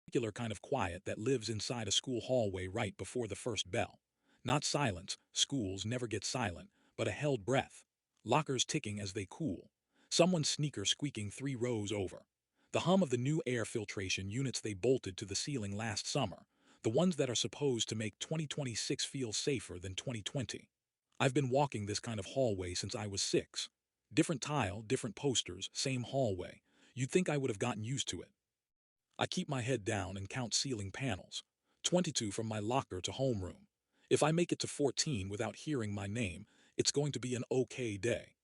particular kind of quiet that lives inside a school hallway right before the first bell. Not silence, schools never get silent, but a held breath. Lockers ticking as they cool. Someone's sneaker squeaking 3 rows over. The hum of the new air filtration units they bolted to the ceiling last summer, the ones that are supposed to make 2026 feel safer than 2020. I've been walking this kind of hallway since I was 6. Different tile, different posters, same hallway. You'd think I would have gotten used to it. I keep my head down and count ceiling panels. 22 from my locker to homeroom. If I make it to 14 without hearing my name, it's going to be an okay day.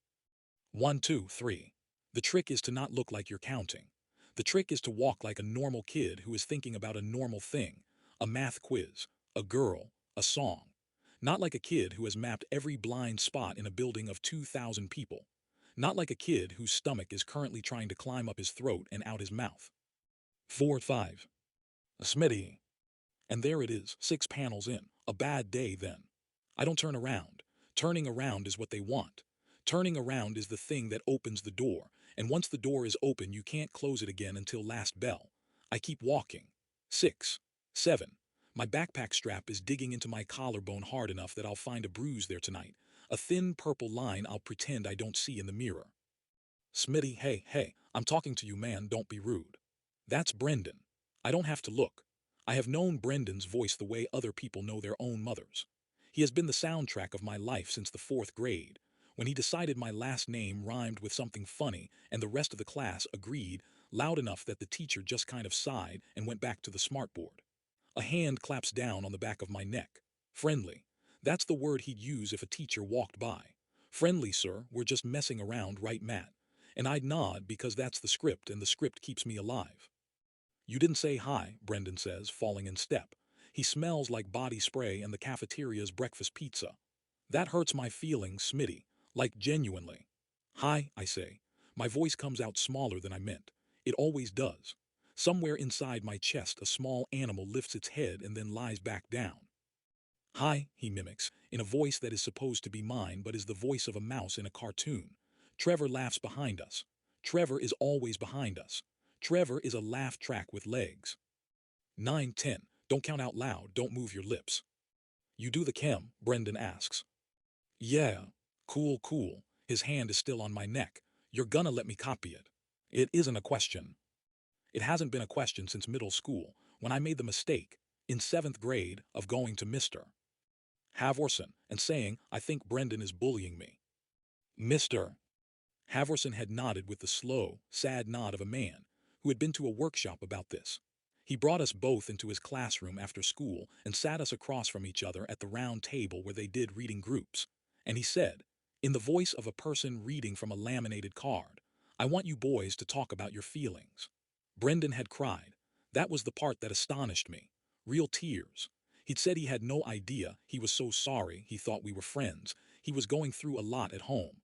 1, 2, 3. The trick is to not look like you're counting. The trick is to walk like a normal kid who is thinking about a normal thing, a math quiz, a girl, a song. Not like a kid who has mapped every blind spot in a building of 2,000 people. Not like a kid whose stomach is currently trying to climb up his throat and out his mouth. 4, 5. Smitty. And there it is, 6 panels in. A bad day then. I don't turn around. Turning around is what they want. Turning around is the thing that opens the door, and once the door is open you can't close it again until last bell. I keep walking. 6. 7. My backpack strap is digging into my collarbone hard enough that I'll find a bruise there tonight. A thin purple line I'll pretend I don't see in the mirror. Smitty, hey, I'm talking to you, man, don't be rude. That's Brendan. I don't have to look. I have known Brendan's voice the way other people know their own mothers. He has been the soundtrack of my life since the 4th grade, when he decided my last name rhymed with something funny and the rest of the class agreed loud enough that the teacher just kind of sighed and went back to the smartboard. A hand claps down on the back of my neck. Friendly. That's the word he'd use if a teacher walked by. Friendly, sir, we're just messing around, right, Matt? And I'd nod because that's the script and the script keeps me alive. You didn't say hi, Brendan says, falling in step. He smells like body spray and the cafeteria's breakfast pizza. That hurts my feelings, Smitty, like genuinely. Hi, I say. My voice comes out smaller than I meant. It always does. Somewhere inside my chest a small animal lifts its head and then lies back down. Hi, he mimics, in a voice that is supposed to be mine but is the voice of a mouse in a cartoon. Trevor laughs behind us. Trevor is always behind us. Trevor is a laugh track with legs. 9, 10. Don't count out loud, don't move your lips. You do the chem, Brendan asks. Yeah. Cool. His hand is still on my neck. You're gonna let me copy it. It isn't a question. It hasn't been a question since middle school, when I made the mistake, in 7th grade, of going to Mr. Havorson and saying, I think Brendan is bullying me. Mr. Havorson had nodded with the slow, sad nod of a man who had been to a workshop about this. He brought us both into his classroom after school and sat us across from each other at the round table where they did reading groups. And he said, in the voice of a person reading from a laminated card, I want you boys to talk about your feelings. Brendan had cried. That was the part that astonished me. Real tears. He'd said he had no idea, he was so sorry, he thought we were friends, he was going through a lot at home.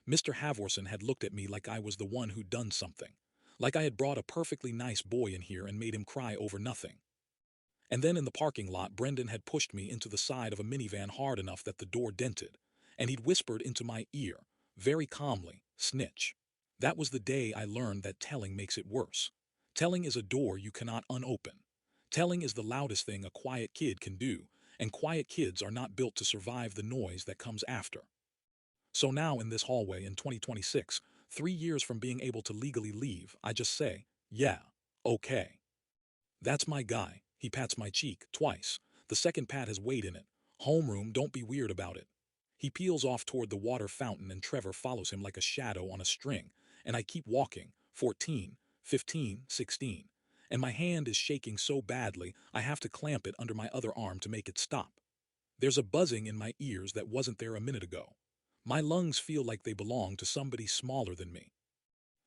Mr. Havorson had looked at me like I was the one who'd done something. Like I had brought a perfectly nice boy in here and made him cry over nothing. And then in the parking lot, Brendan had pushed me into the side of a minivan hard enough that the door dented, and he'd whispered into my ear, very calmly, snitch. That was the day I learned that telling makes it worse. Telling is a door you cannot unopen. Telling is the loudest thing a quiet kid can do, and quiet kids are not built to survive the noise that comes after. So now in this hallway in 2026, 3 years from being able to legally leave, I just say, yeah, okay. That's my guy. He pats my cheek, twice. The second pat has weight in it. Homeroom, don't be weird about it. He peels off toward the water fountain and Trevor follows him like a shadow on a string, and I keep walking, 14, 15, 16. And my hand is shaking so badly I have to clamp it under my other arm to make it stop. There's a buzzing in my ears that wasn't there a minute ago. My lungs feel like they belong to somebody smaller than me.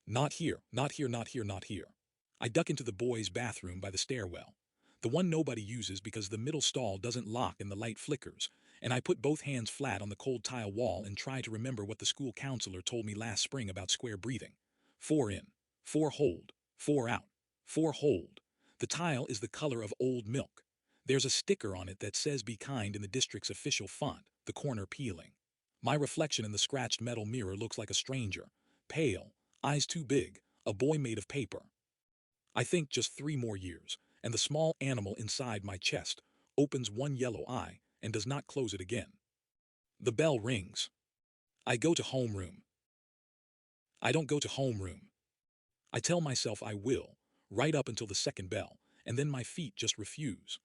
Not here, not here, not here, not here. I duck into the boys' bathroom by the stairwell. The one nobody uses because the middle stall doesn't lock and the light flickers, and I put both hands flat on the cold tile wall and try to remember what the school counselor told me last spring about square breathing. 4 in, 4 hold, 4 out, 4 hold. The tile is the color of old milk. There's a sticker on it that says be kind in the district's official font, the corner peeling. My reflection in the scratched metal mirror looks like a stranger, pale, eyes too big, a boy made of paper. I think just 3 more years, and the small animal inside my chest opens one yellow eye and does not close it again. The bell rings. I go to homeroom. I don't go to homeroom. I tell myself I will, right up until the second bell, and then my feet just refuse.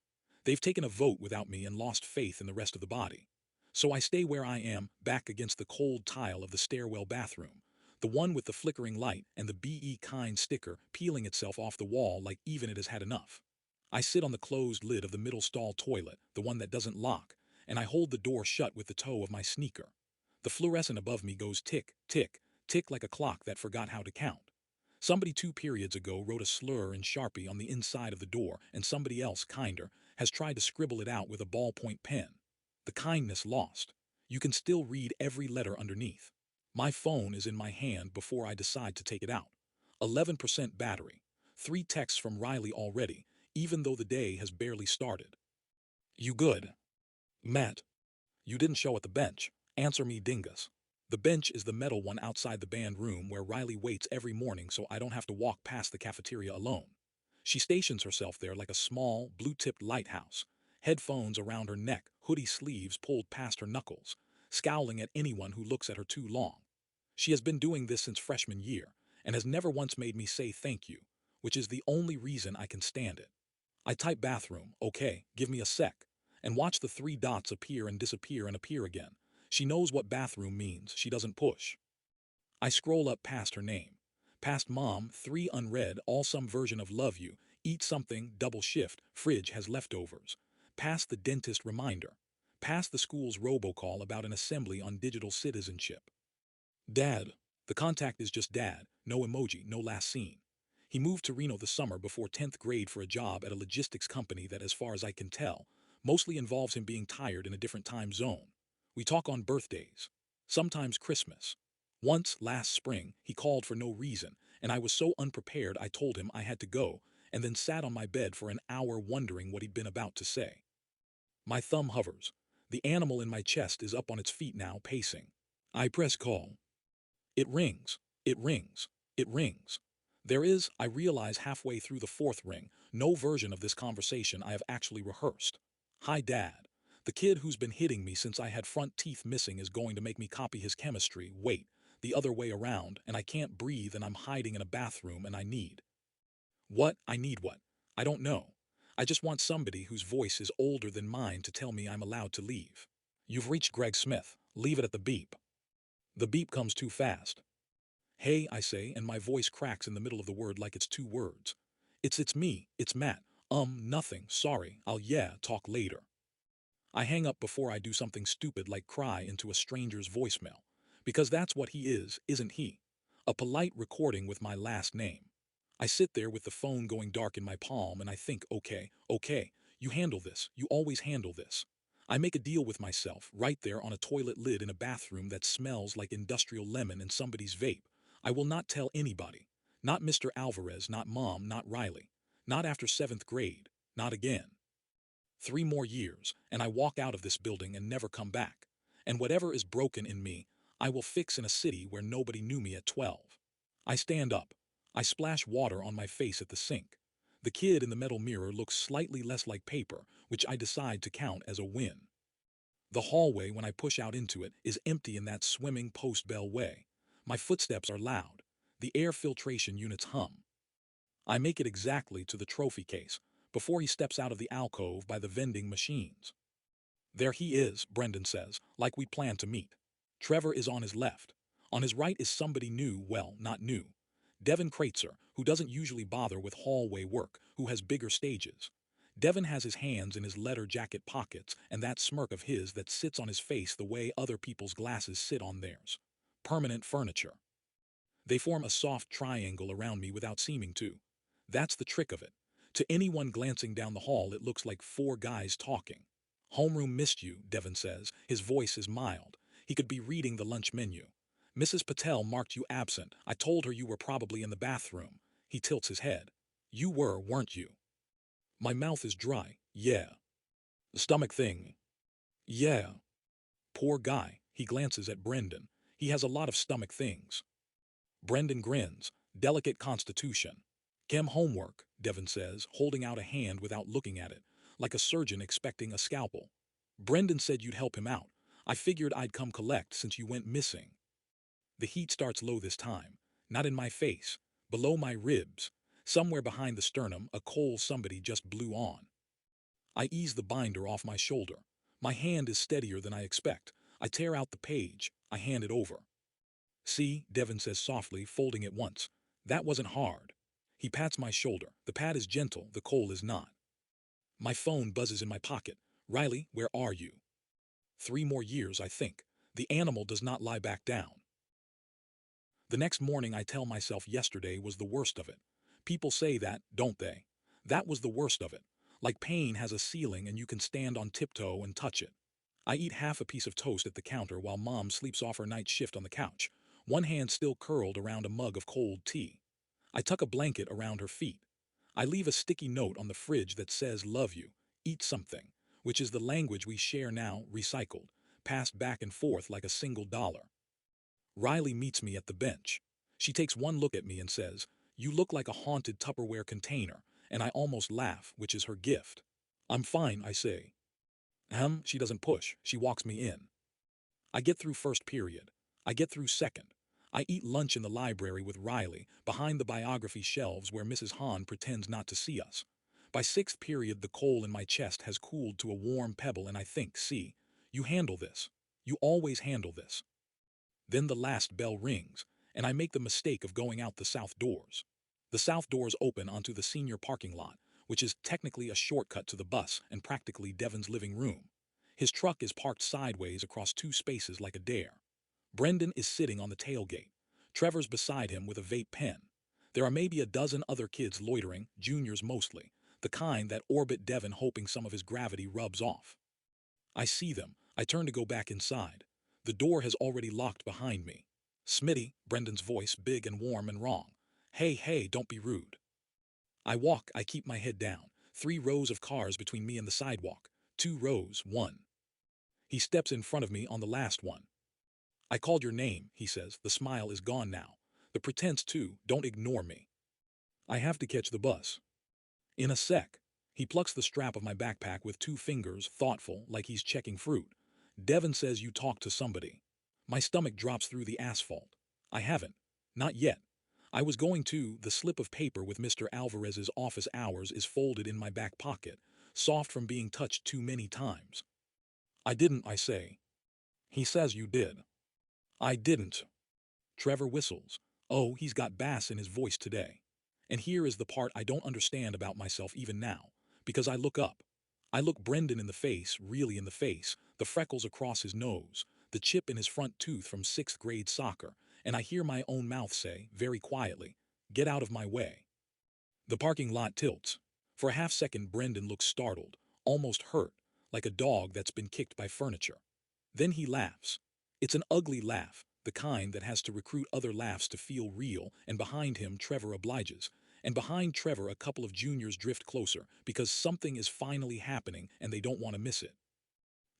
They've taken a vote without me and lost faith in the rest of the body. So I stay where I am, back against the cold tile of the stairwell bathroom, the one with the flickering light and the "Be kind" sticker peeling itself off the wall like even it has had enough. I sit on the closed lid of the middle stall toilet, the one that doesn't lock, and I hold the door shut with the toe of my sneaker. The fluorescent above me goes tick, tick, tick like a clock that forgot how to count. Somebody 2 periods ago wrote a slur in Sharpie on the inside of the door, and somebody else, kinder, has tried to scribble it out with a ballpoint pen. The kindness lost. You can still read every letter underneath. My phone is in my hand before I decide to take it out. 11% battery. 3 texts from Riley already, even though the day has barely started. You good? Matt. You didn't show at the bench. Answer me, dingus. The bench is the metal one outside the band room where Riley waits every morning so I don't have to walk past the cafeteria alone. She stations herself there like a small, blue-tipped lighthouse, headphones around her neck, hoodie sleeves pulled past her knuckles, scowling at anyone who looks at her too long. She has been doing this since freshman year and has never once made me say thank you, which is the only reason I can stand it. I type bathroom, okay, give me a sec, and watch the 3 dots appear and disappear and appear again. She knows what bathroom means, she doesn't push. I scroll up past her name. Past mom, 3 unread, all some version of love you, eat something, double shift, fridge has leftovers. Past the dentist reminder. Past the school's robocall about an assembly on digital citizenship. Dad. The contact is just dad, no emoji, no last seen. He moved to Reno the summer before 10th grade for a job at a logistics company that, as far as I can tell, mostly involves him being tired in a different time zone. We talk on birthdays, sometimes Christmas. Once, last spring, he called for no reason, and I was so unprepared I told him I had to go, and then sat on my bed for an hour wondering what he'd been about to say. My thumb hovers. The animal in my chest is up on its feet now, pacing. I press call. It rings. It rings. It rings. There is, I realize halfway through the 4th ring, no version of this conversation I have actually rehearsed. Hi, Dad. The kid who's been hitting me since I had front teeth missing is going to make me copy his chemistry. Wait, the other way around, and I can't breathe and I'm hiding in a bathroom and I need. What? I need what? I don't know. I just want somebody whose voice is older than mine to tell me I'm allowed to leave. You've reached Greg Smith. Leave it at the beep. The beep comes too fast. Hey, I say, and my voice cracks in the middle of the word like it's 2 words. It's me, it's Matt. Nothing, sorry, I'll talk later. I hang up before I do something stupid like cry into a stranger's voicemail. Because that's what he is, isn't he? A polite recording with my last name. I sit there with the phone going dark in my palm and I think, okay, you handle this, you always handle this. I make a deal with myself, right there on a toilet lid in a bathroom that smells like industrial lemon and somebody's vape. I will not tell anybody. Not Mr. Alvarez, not Mom, not Riley. Not after 7th grade. Not again. 3 more years, and I walk out of this building and never come back. And whatever is broken in me, I will fix in a city where nobody knew me at 12. I stand up. I splash water on my face at the sink. The kid in the metal mirror looks slightly less like paper, which I decide to count as a win. The hallway, when I push out into it, is empty in that swimming post-bell way. My footsteps are loud. The air filtration units hum. I make it exactly to the trophy case, before he steps out of the alcove by the vending machines. There he is, Brendan says, like we planned to meet. Trevor is on his left. On his right is somebody new, well, not new. Devin Kreitzer, who doesn't usually bother with hallway work, who has bigger stages. Devin has his hands in his leather jacket pockets and that smirk of his that sits on his face the way other people's glasses sit on theirs. Permanent furniture. They form a soft triangle around me without seeming to. That's the trick of it. To anyone glancing down the hall, it looks like 4 guys talking. Homeroom missed you, Devin says. His voice is mild. He could be reading the lunch menu. Mrs. Patel marked you absent. I told her you were probably in the bathroom. He tilts his head. You were, weren't you? My mouth is dry. Yeah. The stomach thing. Yeah. Poor guy. He glances at Brendan. He has a lot of stomach things. Brendan grins. Delicate constitution. Chem homework. Devin says, holding out a hand without looking at it, like a surgeon expecting a scalpel. Brendan said you'd help him out. I figured I'd come collect since you went missing. The heat starts low this time, not in my face, below my ribs. Somewhere behind the sternum, a coal somebody just blew on. I ease the binder off my shoulder. My hand is steadier than I expect. I tear out the page. I hand it over. See, Devin says softly, folding it once. That wasn't hard. He pats my shoulder. The pad is gentle, the coal is not. My phone buzzes in my pocket. Riley, where are you? 3 more years, I think. The animal does not lie back down. The next morning I tell myself yesterday was the worst of it. People say that, don't they? That was the worst of it. Like pain has a ceiling and you can stand on tiptoe and touch it. I eat half a piece of toast at the counter while Mom sleeps off her night shift on the couch, one hand still curled around a mug of cold tea. I tuck a blanket around her feet. I leave a sticky note on the fridge that says love you, eat something, which is the language we share now, recycled, passed back and forth like a single dollar. Riley meets me at the bench. She takes one look at me and says, "You look like a haunted Tupperware container," and I almost laugh, which is her gift. "I'm fine," I say. She doesn't push. She walks me in. I get through first period. I get through second. I eat lunch in the library with Riley, behind the biography shelves where Mrs. Hahn pretends not to see us. By sixth period, the coal in my chest has cooled to a warm pebble and I think, see, you handle this. You always handle this. Then the last bell rings, and I make the mistake of going out the south doors. The south doors open onto the senior parking lot, which is technically a shortcut to the bus and practically Devin's living room. His truck is parked sideways across 2 spaces like a dare. Brendan is sitting on the tailgate. Trevor's beside him with a vape pen. There are maybe a dozen other kids loitering, juniors mostly, the kind that orbit Devin hoping some of his gravity rubs off. I see them. I turn to go back inside. The door has already locked behind me. "Smitty," Brendan's voice, big and warm and wrong. Hey, don't be rude." I walk, I keep my head down. 3 rows of cars between me and the sidewalk. 2 rows, one. He steps in front of me on the last one. "I called your name," he says. The smile is gone now. The pretense too. "Don't ignore me. I have to catch the bus." "In a sec." He plucks the strap of my backpack with 2 fingers, thoughtful, like he's checking fruit. "Devin says you talked to somebody." My stomach drops through the asphalt. I haven't. Not yet. I was going to. The slip of paper with Mr. Alvarez's office hours is folded in my back pocket, soft from being touched too many times. "I didn't," I say. He says you did. "I didn't." Trevor whistles. Oh, he's got bass in his voice today. And here is the part I don't understand about myself even now, because I look up. I look Brendan in the face, really in the face, the freckles across his nose, the chip in his front tooth from 6th-grade soccer, and I hear my own mouth say, very quietly, "Get out of my way." The parking lot tilts. For a half-second, Brendan looks startled, almost hurt, like a dog that's been kicked by furniture. Then he laughs. It's an ugly laugh, the kind that has to recruit other laughs to feel real, and behind him Trevor obliges. And behind Trevor a couple of juniors drift closer, because something is finally happening and they don't want to miss it.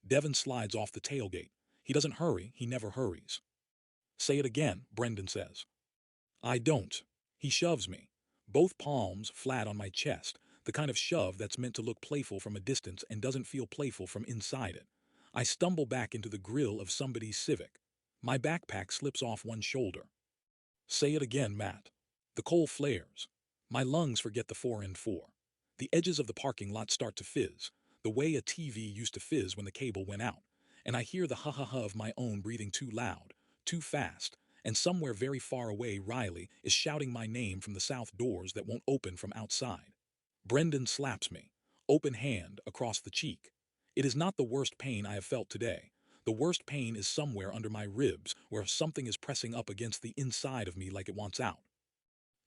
Devin slides off the tailgate. He doesn't hurry, he never hurries. "Say it again," Brendan says. I don't. He shoves me. Both palms flat on my chest, the kind of shove that's meant to look playful from a distance and doesn't feel playful from inside it. I stumble back into the grill of somebody's Civic. My backpack slips off one shoulder. "Say it again, Matt." The coal flares. My lungs forget the 4 and 4. The edges of the parking lot start to fizz, the way a TV used to fizz when the cable went out, and I hear the ha-ha-ha of my own breathing too loud, too fast, and somewhere very far away Riley is shouting my name from the south doors that won't open from outside. Brendan slaps me, open hand, across the cheek. It is not the worst pain I have felt today. The worst pain is somewhere under my ribs where something is pressing up against the inside of me like it wants out.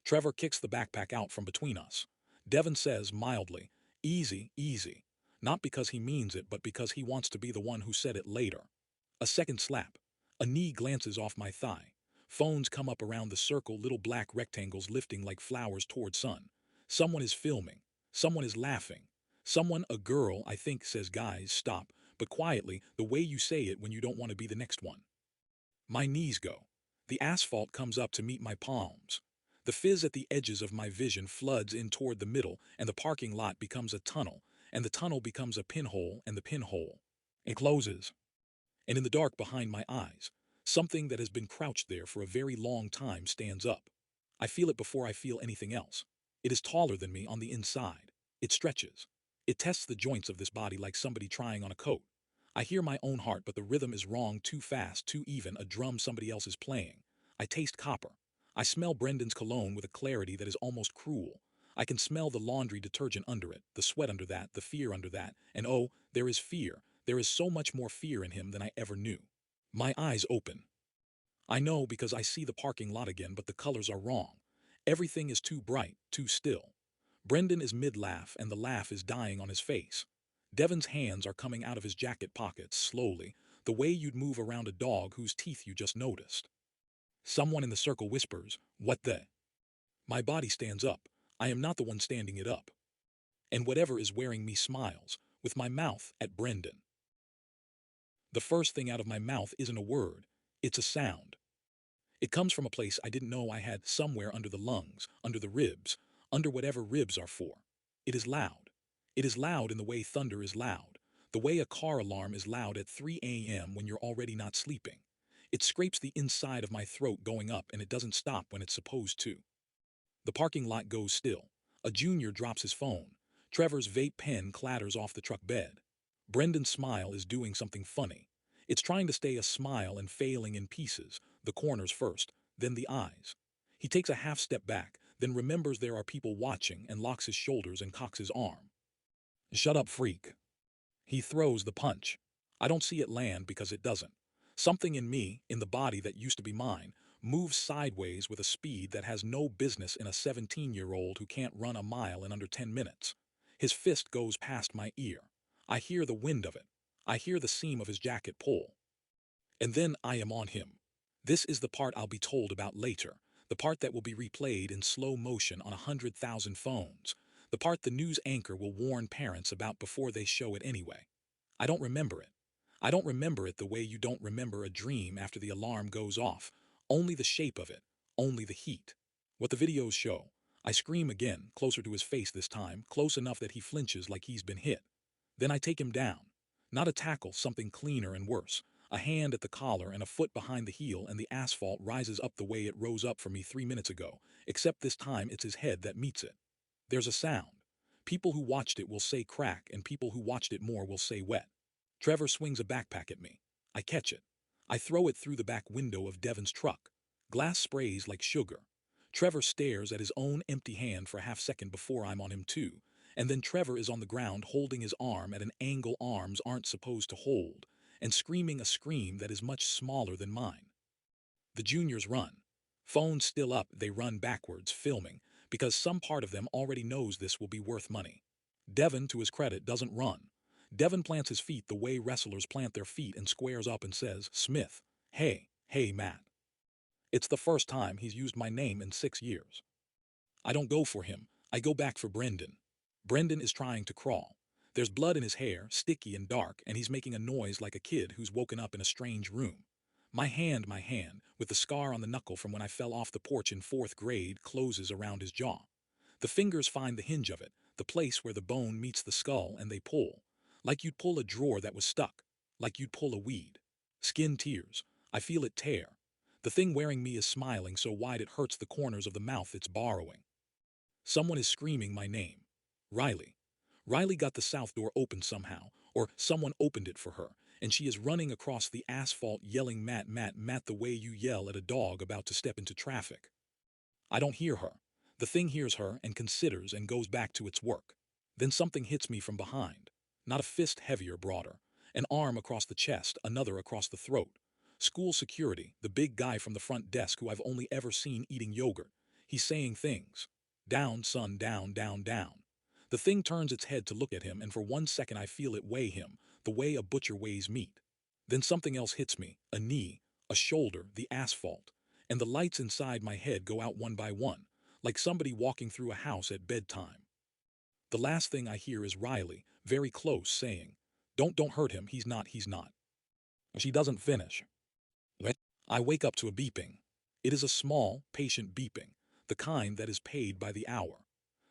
Trevor kicks the backpack out from between us. Devin says mildly, "Easy, easy." Not because he means it, but because he wants to be the one who said it later. A second slap. A knee glances off my thigh. Phones come up around the circle, little black rectangles lifting like flowers toward sun. Someone is filming. Someone is laughing. Someone, a girl, I think, says, "Guys, stop," but quietly, the way you say it when you don't want to be the next one. My knees go. The asphalt comes up to meet my palms. The fizz at the edges of my vision floods in toward the middle, and the parking lot becomes a tunnel, and the tunnel becomes a pinhole, and the pinhole encloses. And in the dark behind my eyes, something that has been crouched there for a very long time stands up. I feel it before I feel anything else. It is taller than me on the inside. It stretches. It tests the joints of this body like somebody trying on a coat. I hear my own heart, but the rhythm is wrong, too fast, too even, a drum somebody else is playing. I taste copper. I smell Brendan's cologne with a clarity that is almost cruel. I can smell the laundry detergent under it, the sweat under that, the fear under that, and oh, there is fear. There is so much more fear in him than I ever knew. My eyes open. I know because I see the parking lot again, but the colors are wrong. Everything is too bright, too still. Brendan is mid-laugh, and the laugh is dying on his face. Devon's hands are coming out of his jacket pockets, slowly, the way you'd move around a dog whose teeth you just noticed. Someone in the circle whispers, "What the?" My body stands up. I am not the one standing it up. And whatever is wearing me smiles, with my mouth at Brendan. The first thing out of my mouth isn't a word, it's a sound. It comes from a place I didn't know I had, somewhere under the lungs, under the ribs, under whatever ribs are for. It is loud. It is loud in the way thunder is loud, the way a car alarm is loud at 3 a.m. when you're already not sleeping. It scrapes the inside of my throat going up, and it doesn't stop when it's supposed to. The parking lot goes still. A junior drops his phone. Trevor's vape pen clatters off the truck bed. Brendan's smile is doing something funny. It's trying to stay a smile and failing in pieces, the corners first, then the eyes. He takes a half step back, then remembers there are people watching and locks his shoulders and cocks his arm. "Shut up, freak." He throws the punch. I don't see it land because it doesn't. Something in me, in the body that used to be mine, moves sideways with a speed that has no business in a 17-year-old who can't run a mile in under 10 minutes. His fist goes past my ear. I hear the wind of it. I hear the seam of his jacket pull. And then I am on him. This is the part I'll be told about later, the part that will be replayed in slow motion on 100,000 phones, the part the news anchor will warn parents about before they show it anyway. I don't remember it. I don't remember it the way you don't remember a dream after the alarm goes off, only the shape of it, only the heat. What the videos show. I scream again, closer to his face this time, close enough that he flinches like he's been hit. Then I take him down. Not a tackle, something cleaner and worse. A hand at the collar and a foot behind the heel, and the asphalt rises up the way it rose up for me 3 minutes ago, except this time it's his head that meets it. There's a sound. People who watched it will say crack, and people who watched it more will say wet. Trevor swings a backpack at me. I catch it. I throw it through the back window of Devon's truck. Glass sprays like sugar. Trevor stares at his own empty hand for a half second before I'm on him too, and then Trevor is on the ground holding his arm at an angle arms aren't supposed to hold, and screaming a scream that is much smaller than mine. The juniors run. Phones still up, they run backwards, filming, because some part of them already knows this will be worth money. Devon, to his credit, doesn't run. Devon plants his feet the way wrestlers plant their feet and squares up and says, "Smith, hey, Matt." It's the first time he's used my name in 6 years. I don't go for him. I go back for Brendan. Brendan is trying to crawl. There's blood in his hair, sticky and dark, and he's making a noise like a kid who's woken up in a strange room. My hand, with the scar on the knuckle from when I fell off the porch in 4th grade, closes around his jaw. The fingers find the hinge of it, the place where the bone meets the skull, and they pull. Like you'd pull a drawer that was stuck. Like you'd pull a weed. Skin tears. I feel it tear. The thing wearing me is smiling so wide it hurts the corners of the mouth it's borrowing. Someone is screaming my name. Riley. Riley got the south door open somehow, or someone opened it for her, and she is running across the asphalt yelling, "Matt, Matt, Matt," the way you yell at a dog about to step into traffic. I don't hear her. The thing hears her and considers and goes back to its work. Then something hits me from behind. Not a fist, heavier, broader. An arm across the chest, another across the throat. School security, the big guy from the front desk who I've only ever seen eating yogurt. He's saying things. "Down, son, down, down, down." The thing turns its head to look at him, and for 1 second I feel it weigh him, the way a butcher weighs meat. Then something else hits me, a knee, a shoulder, the asphalt, and the lights inside my head go out one by one, like somebody walking through a house at bedtime. The last thing I hear is Riley, very close, saying, Don't hurt him, he's not. She doesn't finish. I wake up to a beeping. It is a small, patient beeping, the kind that is paid by the hour.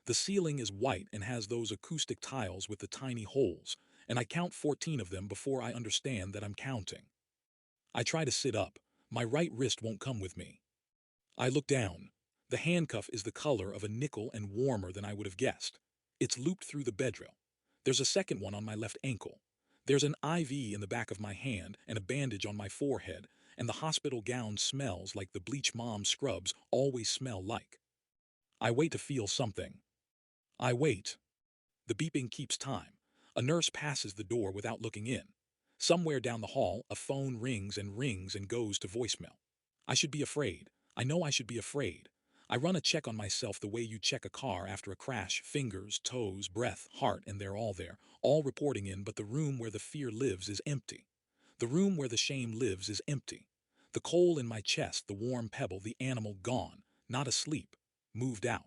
The ceiling is white and has those acoustic tiles with the tiny holes, and I count 14 of them before I understand that I'm counting. I try to sit up. My right wrist won't come with me. I look down. The handcuff is the color of a nickel and warmer than I would have guessed. It's looped through the bedrill. There's a second one on my left ankle. There's an IV in the back of my hand and a bandage on my forehead, and the hospital gown smells like the bleach mom scrubs always smell like. I wait to feel something. I wait. The beeping keeps time. A nurse passes the door without looking in. Somewhere down the hall, a phone rings and goes to voicemail. I should be afraid. I know I should be afraid. I run a check on myself the way you check a car after a crash, fingers, toes, breath, heart, and they're all there, all reporting in, but the room where the fear lives is empty. The room where the shame lives is empty. The coal in my chest, the warm pebble, the animal gone, not asleep, moved out.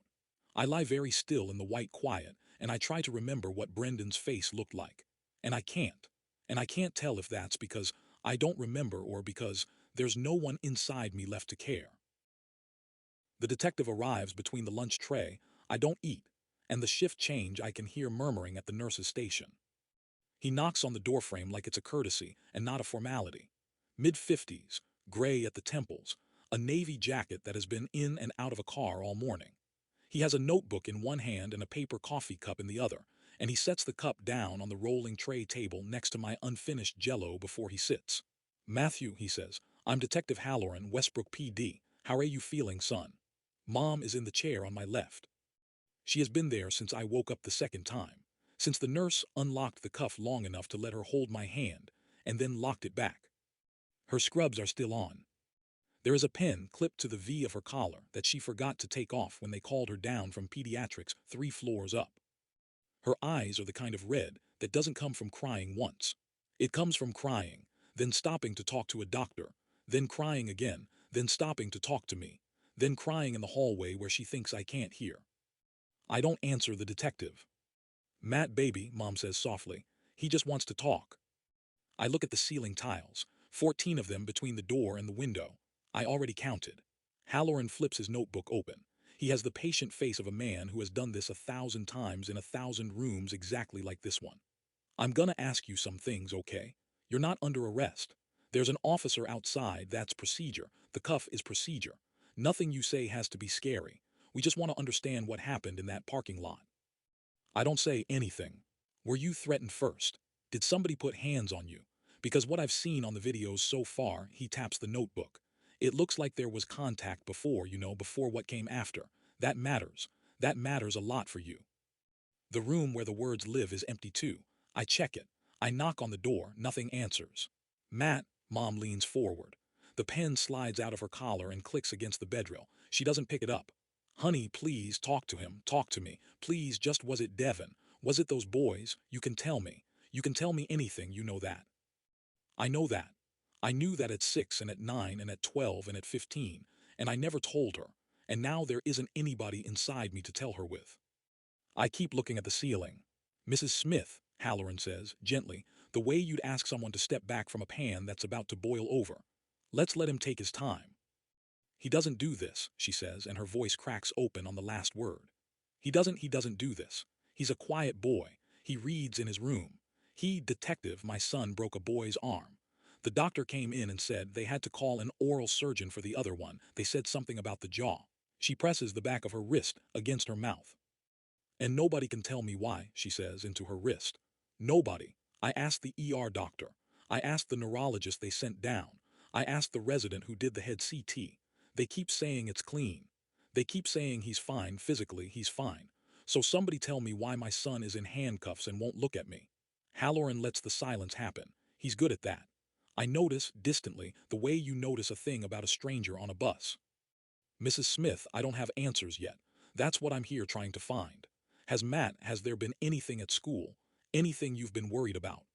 I lie very still in the white quiet, and I try to remember what Brendan's face looked like. And I can't. And I can't tell if that's because I don't remember or because there's no one inside me left to care. The detective arrives between the lunch tray I don't eat and the shift change I can hear murmuring at the nurse's station. He knocks on the doorframe like it's a courtesy and not a formality. Mid-50s, gray at the temples, a navy jacket that has been in and out of a car all morning. He has a notebook in one hand and a paper coffee cup in the other, and he sets the cup down on the rolling tray table next to my unfinished Jell-O before he sits. "Matthew," he says, "I'm Detective Halloran, Westbrook PD. How are you feeling, son?" Mom is in the chair on my left. She has been there since I woke up the second time, since the nurse unlocked the cuff long enough to let her hold my hand, and then locked it back. Her scrubs are still on. There is a pin clipped to the V of her collar that she forgot to take off when they called her down from pediatrics 3 floors up. Her eyes are the kind of red that doesn't come from crying once. It comes from crying, then stopping to talk to a doctor, then crying again, then stopping to talk to me, then crying in the hallway where she thinks I can't hear. I don't answer the detective. "Matt, baby," Mom says softly. "He just wants to talk." I look at the ceiling tiles, 14 of them between the door and the window. I already counted. Halloran flips his notebook open. He has the patient face of a man who has done this 1,000 times in 1,000 rooms exactly like this one. "I'm gonna ask you some things, okay? You're not under arrest. There's an officer outside, that's procedure. The cuff is procedure. Nothing you say has to be scary. We just want to understand what happened in that parking lot." I don't say anything. "Were you threatened first? Did somebody put hands on you? Because what I've seen on the videos so far," he taps the notebook. "It looks like there was contact before, before what came after. That matters. That matters a lot for you." The room where the words live is empty too. I check it. I knock on the door, nothing answers. "Matt," Mom leans forward. The pen slides out of her collar and clicks against the bedrill. She doesn't pick it up. "Honey, please, talk to him, talk to me. Please, just was it Devin? Was it those boys? You can tell me. You can tell me anything, you know that." I know that. I knew that at 6 and at 9 and at 12 and at 15, and I never told her, and now there isn't anybody inside me to tell her with. I keep looking at the ceiling. "Mrs. Smith," Halloran says, gently, the way you'd ask someone to step back from a pan that's about to boil over. "Let's let him take his time." "He doesn't do this," she says, and her voice cracks open on the last word. He doesn't do this. He's a quiet boy. He reads in his room. Detective, my son broke a boy's arm. The doctor came in and said they had to call an oral surgeon for the other one. They said something about the jaw." She presses the back of her wrist against her mouth. "And nobody can tell me why," she says into her wrist. "Nobody. I asked the ER doctor. I asked the neurologist they sent down. I asked the resident who did the head CT. They keep saying it's clean. They keep saying he's fine, physically, he's fine. So somebody tell me why my son is in handcuffs and won't look at me." Halloran lets the silence happen. He's good at that. I notice, distantly, the way you notice a thing about a stranger on a bus. "Mrs. Smith, I don't have answers yet. That's what I'm here trying to find. Has there been anything at school? Anything you've been worried about?"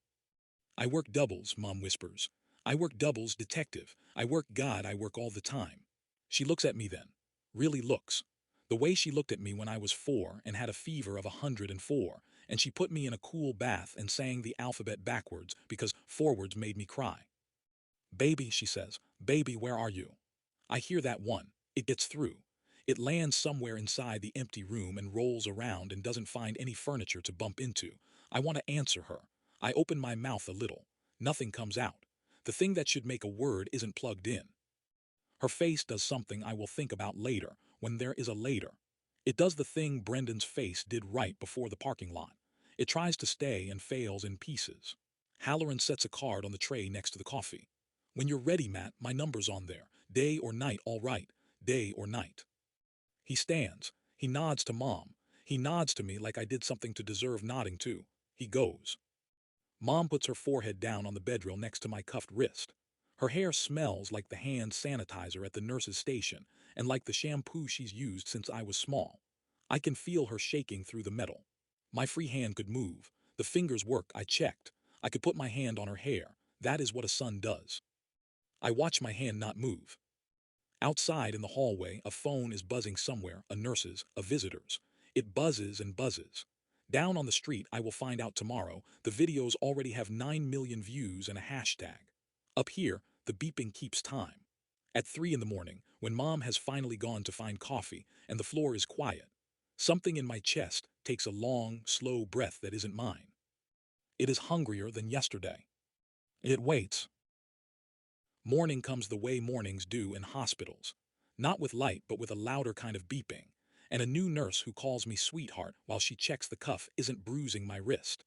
"I work doubles," Mom whispers. "I work doubles, detective. I work God, I work all the time." She looks at me then. Really looks. The way she looked at me when I was 4 and had a fever of 104, and she put me in a cool bath and sang the alphabet backwards because forwards made me cry. "Baby," she says, "baby, where are you?" I hear that one. It gets through. It lands somewhere inside the empty room and rolls around and doesn't find any furniture to bump into. I want to answer her. I open my mouth a little. Nothing comes out. The thing that should make a word isn't plugged in. Her face does something I will think about later, when there is a later. It does the thing Brendan's face did right before the parking lot. It tries to stay and fails in pieces. Halloran sets a card on the tray next to the coffee. When you're ready, Matt, my number's on there. Day or night, all right. Day or night. He stands. He nods to Mom. He nods to me like I did something to deserve nodding to. He goes. Mom puts her forehead down on the bedrail next to my cuffed wrist. Her hair smells like the hand sanitizer at the nurse's station and like the shampoo she's used since I was small. I can feel her shaking through the metal. My free hand could move. The fingers work, I checked. I could put my hand on her hair. That is what a son does. I watch my hand not move. Outside in the hallway, a phone is buzzing somewhere, a nurse's, a visitor's. It buzzes and buzzes. Down on the street, I will find out tomorrow, the videos already have 9 million views and a hashtag. Up here, the beeping keeps time. At 3 in the morning, when Mom has finally gone to find coffee and the floor is quiet, something in my chest takes a long, slow breath that isn't mine. It is hungrier than yesterday. It waits. Morning comes the way mornings do in hospitals. Not with light, but with a louder kind of beeping. And a new nurse who calls me sweetheart while she checks the cuff isn't bruising my wrist.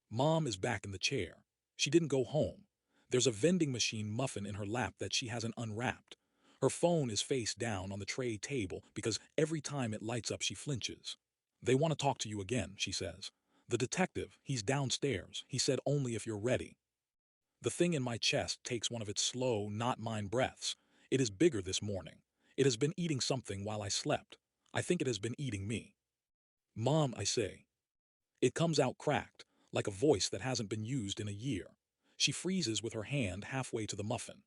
Mom is back in the chair. She didn't go home. There's a vending machine muffin in her lap that she hasn't unwrapped. Her phone is face down on the tray table because every time it lights up she flinches. They want to talk to you again, she says. The detective, he's downstairs. He said only if you're ready. The thing in my chest takes one of its slow, not mine breaths. It is bigger this morning. It has been eating something while I slept. I think it has been eating me. Mom, I say. It comes out cracked, like a voice that hasn't been used in a year. She freezes with her hand halfway to the muffin.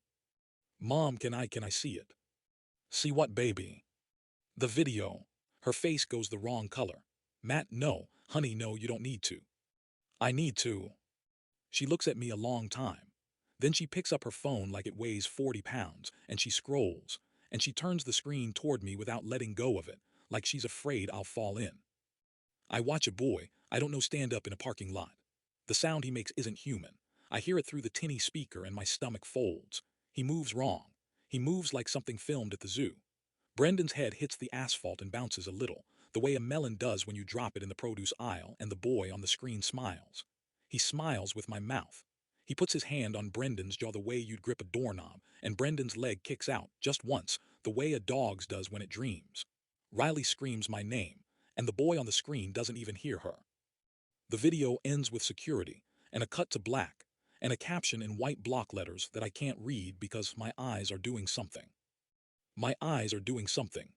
Mom, can I see it? See what, baby? The video. Her face goes the wrong color. Matt, no. Honey, no, you don't need to. I need to. She looks at me a long time. Then she picks up her phone like it weighs 40 pounds, and she scrolls, and she turns the screen toward me without letting go of it, like she's afraid I'll fall in. I watch a boy, I don't know, stand up in a parking lot. The sound he makes isn't human. I hear it through the tinny speaker and my stomach folds. He moves wrong. He moves like something filmed at the zoo. Brendan's head hits the asphalt and bounces a little, the way a melon does when you drop it in the produce aisle, and the boy on the screen smiles. He smiles with my mouth. He puts his hand on Brendan's jaw the way you'd grip a doorknob, and Brendan's leg kicks out, just once, the way a dog's does when it dreams. Riley screams my name, and the boy on the screen doesn't even hear her. The video ends with security, and a cut to black, and a caption in white block letters that I can't read because my eyes are doing something. My eyes are doing something.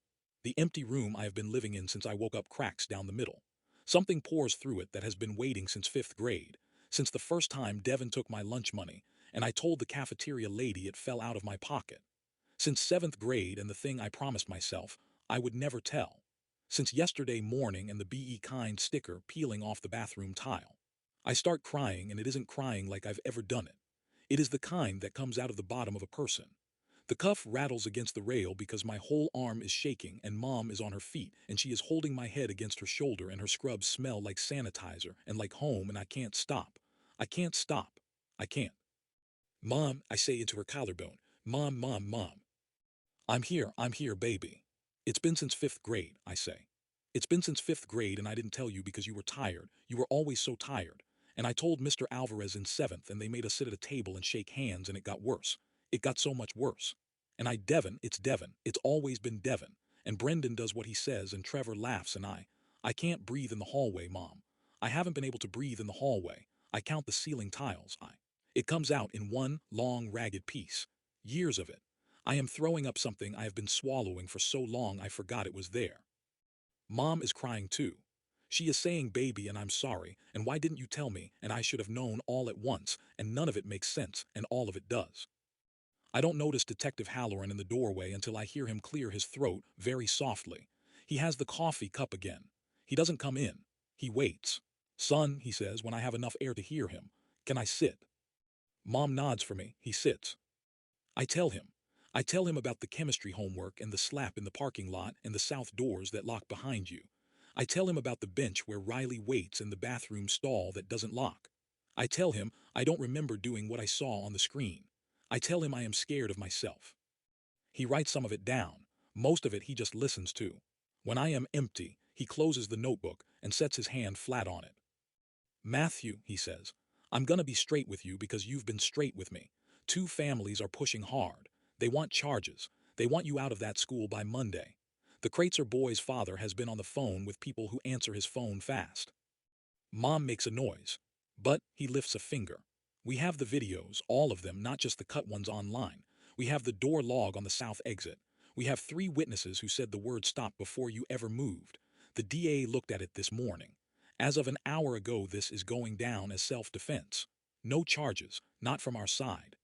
The empty room I have been living in since I woke up cracks down the middle. Something pours through it that has been waiting since 5th grade, since the first time Devin took my lunch money, and I told the cafeteria lady it fell out of my pocket. Since 7th grade and the thing I promised myself I would never tell. Since yesterday morning and the Be Kind sticker peeling off the bathroom tile. I start crying, and it isn't crying like I've ever done it. It is the kind that comes out of the bottom of a person. The cuff rattles against the rail because my whole arm is shaking and Mom is on her feet and she is holding my head against her shoulder and her scrubs smell like sanitizer and like home and I can't stop. I can't stop. I can't. Mom, I say into her collarbone. Mom, Mom, Mom. I'm here, baby. It's been since 5th grade, I say. It's been since 5th grade and I didn't tell you because you were tired. You were always so tired. And I told Mr. Alvarez in 7th and they made us sit at a table and shake hands and it got worse. It got so much worse. And Devin, it's always been Devin. And Brendan does what he says and Trevor laughs and I can't breathe in the hallway, Mom. I haven't been able to breathe in the hallway. I count the ceiling tiles, It comes out in one long ragged piece. Years of it. I am throwing up something I have been swallowing for so long I forgot it was there. Mom is crying too. She is saying baby and I'm sorry, and why didn't you tell me, and I should have known all at once, and none of it makes sense, and all of it does. I don't notice Detective Halloran in the doorway until I hear him clear his throat very softly. He has the coffee cup again. He doesn't come in. He waits. Son, he says when I have enough air to hear him, can I sit? Mom nods for me. He sits. I tell him. I tell him about the chemistry homework and the slap in the parking lot and the south doors that lock behind you. I tell him about the bench where Riley waits and the bathroom stall that doesn't lock. I tell him I don't remember doing what I saw on the screen. I tell him I am scared of myself. He writes some of it down. Most of it he just listens to. When I am empty, he closes the notebook and sets his hand flat on it. Matthew, he says, I'm gonna be straight with you because you've been straight with me. Two families are pushing hard. They want charges. They want you out of that school by Monday. The Kreitzer boy's father has been on the phone with people who answer his phone fast. Mom makes a noise, but he lifts a finger. We have the videos, all of them, not just the cut ones online. We have the door log on the south exit. We have 3 witnesses who said the word stop before you ever moved. The DA looked at it this morning. As of an hour ago, this is going down as self-defense. No charges, not from our side.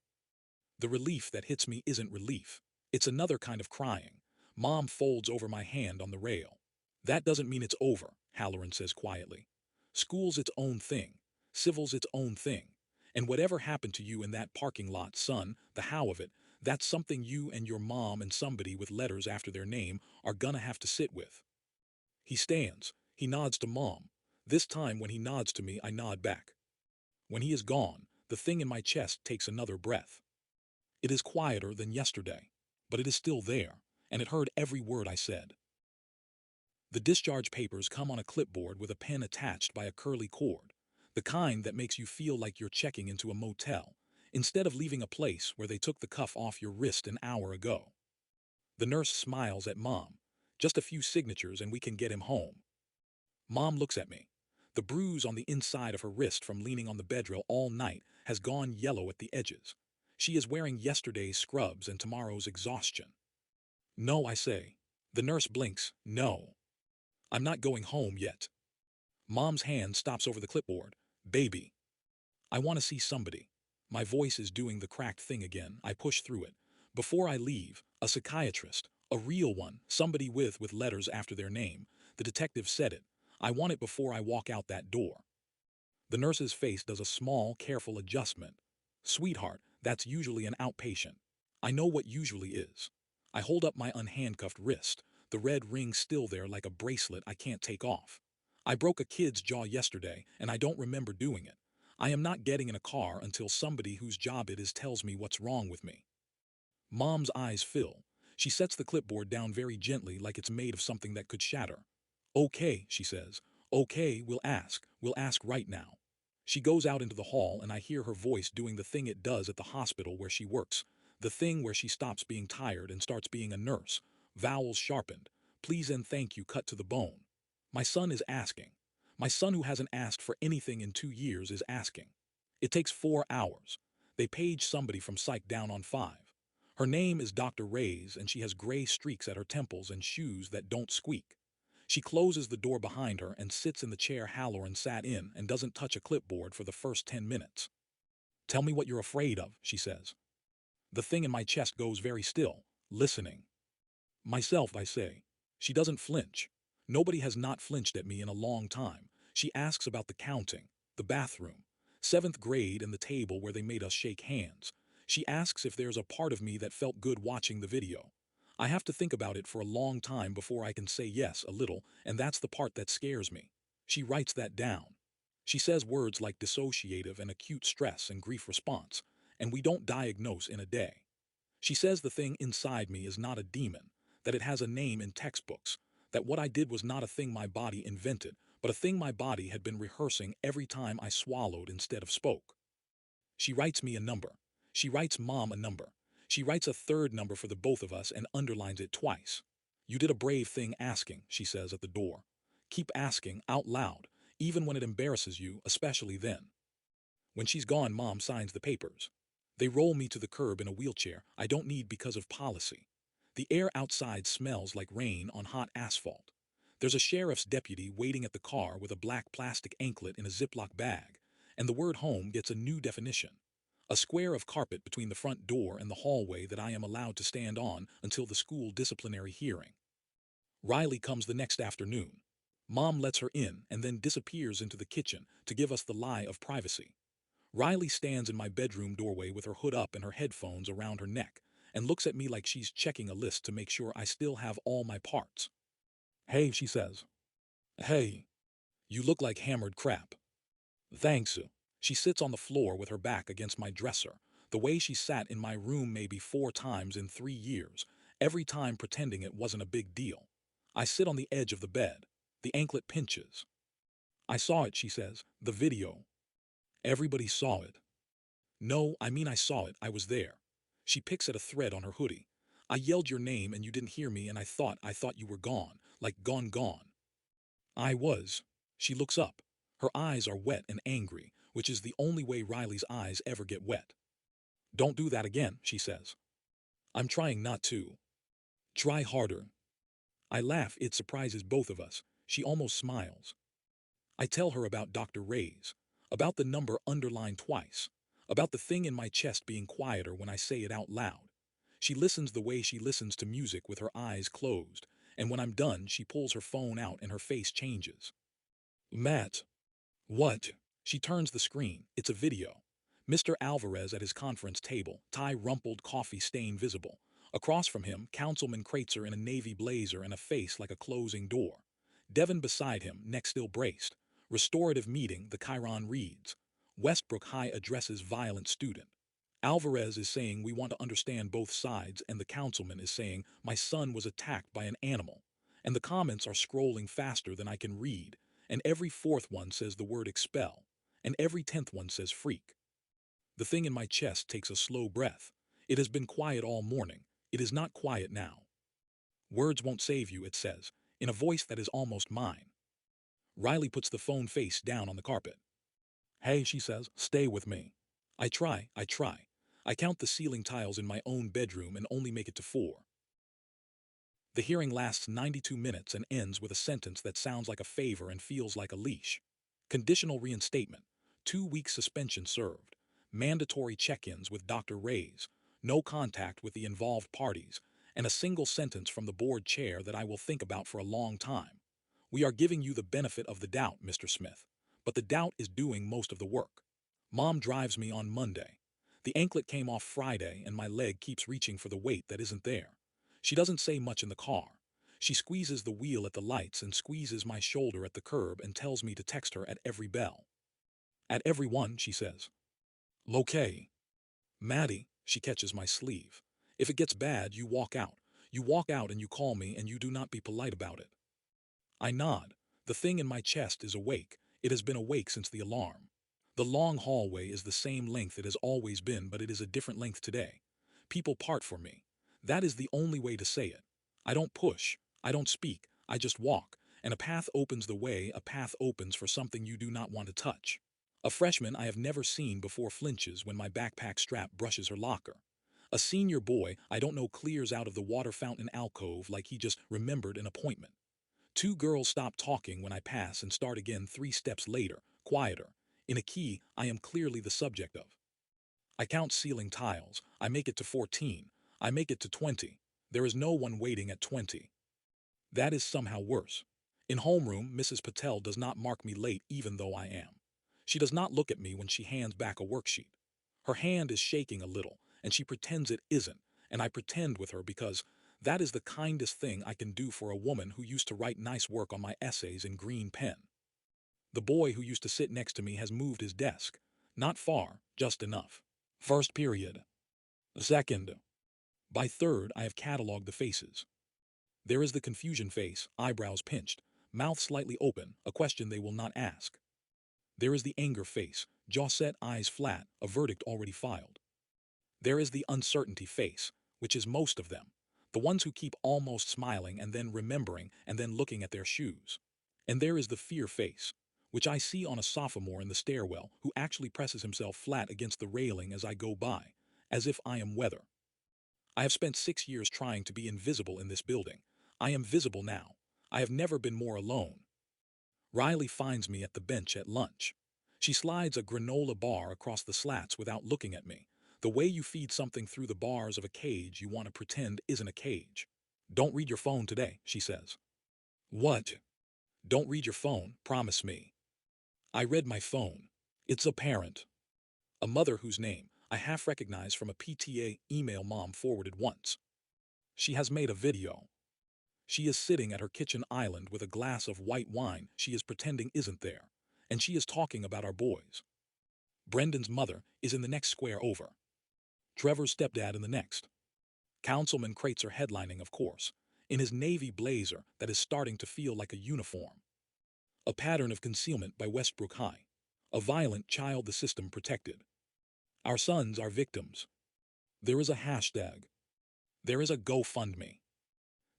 The relief that hits me isn't relief. It's another kind of crying. Mom folds over my hand on the rail. That doesn't mean it's over, Halloran says quietly. School's its own thing. Civil's its own thing. And whatever happened to you in that parking lot, son, the how of it, that's something you and your mom and somebody with letters after their name are gonna have to sit with. He stands. He nods to Mom. This time when he nods to me, I nod back. When he is gone, the thing in my chest takes another breath. It is quieter than yesterday, but it is still there, and it heard every word I said. The discharge papers come on a clipboard with a pen attached by a curly cord, the kind that makes you feel like you're checking into a motel, instead of leaving a place where they took the cuff off your wrist an hour ago. The nurse smiles at Mom. Just a few signatures and we can get him home. Mom looks at me. The bruise on the inside of her wrist from leaning on the bedrail all night has gone yellow at the edges. She is wearing yesterday's scrubs and tomorrow's exhaustion. No, I say. The nurse blinks. No. I'm not going home yet. Mom's hand stops over the clipboard. Baby. I want to see somebody. My voice is doing the cracked thing again. I push through it. Before I leave, a psychiatrist, a real one, somebody with letters after their name. The detective said it. I want it before I walk out that door. The nurse's face does a small, careful adjustment. Sweetheart, that's usually an outpatient. I know what usually is. I hold up my unhandcuffed wrist, the red ring still there like a bracelet I can't take off. I broke a kid's jaw yesterday, and I don't remember doing it. I am not getting in a car until somebody whose job it is tells me what's wrong with me. Mom's eyes fill. She sets the clipboard down very gently like it's made of something that could shatter. Okay, she says. Okay, we'll ask. We'll ask right now. She goes out into the hall and I hear her voice doing the thing it does at the hospital where she works. The thing where she stops being tired and starts being a nurse. Vowels sharpened. Please and thank you cut to the bone. My son is asking. My son who hasn't asked for anything in 2 years is asking. It takes 4 hours. They page somebody from psych down on 5. Her name is Dr. Ray's and she has gray streaks at her temples and shoes that don't squeak. She closes the door behind her and sits in the chair Halloran sat in and doesn't touch a clipboard for the first 10 minutes. Tell me what you're afraid of, she says. The thing in my chest goes very still, listening. Myself, I say. She doesn't flinch. Nobody has not flinched at me in a long time. She asks about the counting, the bathroom, 7th grade and the table where they made us shake hands. She asks if there's a part of me that felt good watching the video. I have to think about it for a long time before I can say yes a little, and that's the part that scares me. She writes that down. She says words like dissociative and acute stress and grief response, and we don't diagnose in a day. She says the thing inside me is not a demon, that it has a name in textbooks, that what I did was not a thing my body invented, but a thing my body had been rehearsing every time I swallowed instead of spoke. She writes me a number. She writes Mom a number. She writes a third number for the both of us and underlines it twice. You did a brave thing asking, she says at the door. Keep asking out loud, even when it embarrasses you, especially then. When she's gone, Mom signs the papers. They roll me to the curb in a wheelchair I don't need because of policy. The air outside smells like rain on hot asphalt. There's a sheriff's deputy waiting at the car with a black plastic anklet in a Ziploc bag, and the word home gets a new definition. A square of carpet between the front door and the hallway that I am allowed to stand on until the school disciplinary hearing. Riley comes the next afternoon. Mom lets her in and then disappears into the kitchen to give us the lie of privacy. Riley stands in my bedroom doorway with her hood up and her headphones around her neck, and looks at me like she's checking a list to make sure I still have all my parts. Hey, she says. Hey, you look like hammered crap. Thanks. She sits on the floor with her back against my dresser, the way she sat in my room maybe 4 times in 3 years, every time pretending it wasn't a big deal. I sit on the edge of the bed. The anklet pinches. I saw it, she says. The video. Everybody saw it. No, I mean I saw it. I was there. She picks at a thread on her hoodie. I yelled your name and you didn't hear me and I thought you were gone, like gone. I was. She looks up. Her eyes are wet and angry, which is the only way Riley's eyes ever get wet. Don't do that again, she says. I'm trying not to. Try harder. I laugh. It surprises both of us. She almost smiles. I tell her about Dr. Ray's, about the number underlined twice, about the thing in my chest being quieter when I say it out loud. She listens the way she listens to music with her eyes closed, and when I'm done, she pulls her phone out and her face changes. Matt. What? She turns the screen. It's a video. Mr. Alvarez at his conference table, tie rumpled, coffee stain visible. Across from him, Councilman Kreitzer in a navy blazer and a face like a closing door. Devon beside him, neck still braced. Restorative meeting, the Chiron reads. Westbrook High addresses violent student. Alvarez is saying we want to understand both sides, and the councilman is saying my son was attacked by an animal. And the comments are scrolling faster than I can read, and every fourth one says the word expel, and every 10th one says freak. The thing in my chest takes a slow breath. It has been quiet all morning. It is not quiet now. Words won't save you, it says, in a voice that is almost mine. Riley puts the phone face down on the carpet. Hey, she says, stay with me. I try. I count the ceiling tiles in my own bedroom and only make it to 4. The hearing lasts 92 minutes and ends with a sentence that sounds like a favor and feels like a leash. Conditional reinstatement, 2-week suspension served, mandatory check-ins with Dr. Ray's, no contact with the involved parties, and a single sentence from the board chair that I will think about for a long time. We are giving you the benefit of the doubt, Mr. Smith, but the doubt is doing most of the work. Mom drives me on Monday. The anklet came off Friday and my leg keeps reaching for the weight that isn't there. She doesn't say much in the car. She squeezes the wheel at the lights and squeezes my shoulder at the curb and tells me to text her at every bell. At every one, she says. Lokay. Maddie, she catches my sleeve. If it gets bad, you walk out. You walk out and you call me and you do not be polite about it. I nod. The thing in my chest is awake. It has been awake since the alarm. The long hallway is the same length it has always been, but it is a different length today. People part for me. That is the only way to say it. I don't push. I don't speak. I just walk. And a path opens the way. A path opens for something you do not want to touch. A freshman I have never seen before flinches when my backpack strap brushes her locker. A senior boy I don't know clears out of the water fountain alcove like he just remembered an appointment. 2 girls stop talking when I pass and start again 3 steps later, quieter, in a key I am clearly the subject of. I count ceiling tiles. I make it to 14. I make it to 20. There is no one waiting at 20. That is somehow worse. In homeroom, Mrs. Patel does not mark me late even though I am. She does not look at me when she hands back a worksheet. Her hand is shaking a little, and she pretends it isn't, and I pretend with her because that is the kindest thing I can do for a woman who used to write nice work on my essays in green pen. The boy who used to sit next to me has moved his desk. Not far, just enough. First period. Second. By third, I have cataloged the faces. There is the confusion face, eyebrows pinched, mouth slightly open, a question they will not ask. There is the anger face, jaw set, eyes flat, a verdict already filed. There is the uncertainty face, which is most of them, the ones who keep almost smiling and then remembering and then looking at their shoes. And there is the fear face, which I see on a sophomore in the stairwell who actually presses himself flat against the railing as I go by, as if I am weather. I have spent 6 years trying to be invisible in this building. I am visible now. I have never been more alone. Riley finds me at the bench at lunch. She slides a granola bar across the slats without looking at me, the way you feed something through the bars of a cage you want to pretend isn't a cage. Don't read your phone today, she says. What? Don't read your phone, promise me. I read my phone. It's a parent. A mother whose name I half recognize from a PTA email Mom forwarded once. She has made a video. She is sitting at her kitchen island with a glass of white wine she is pretending isn't there, and she is talking about our boys. Brendan's mother is in the next square over. Trevor's stepdad in the next. Councilman Kreitzer headlining, of course, in his navy blazer that is starting to feel like a uniform. A pattern of concealment by Westbrook High. A violent child the system protected. Our sons are victims. There is a hashtag. There is a GoFundMe.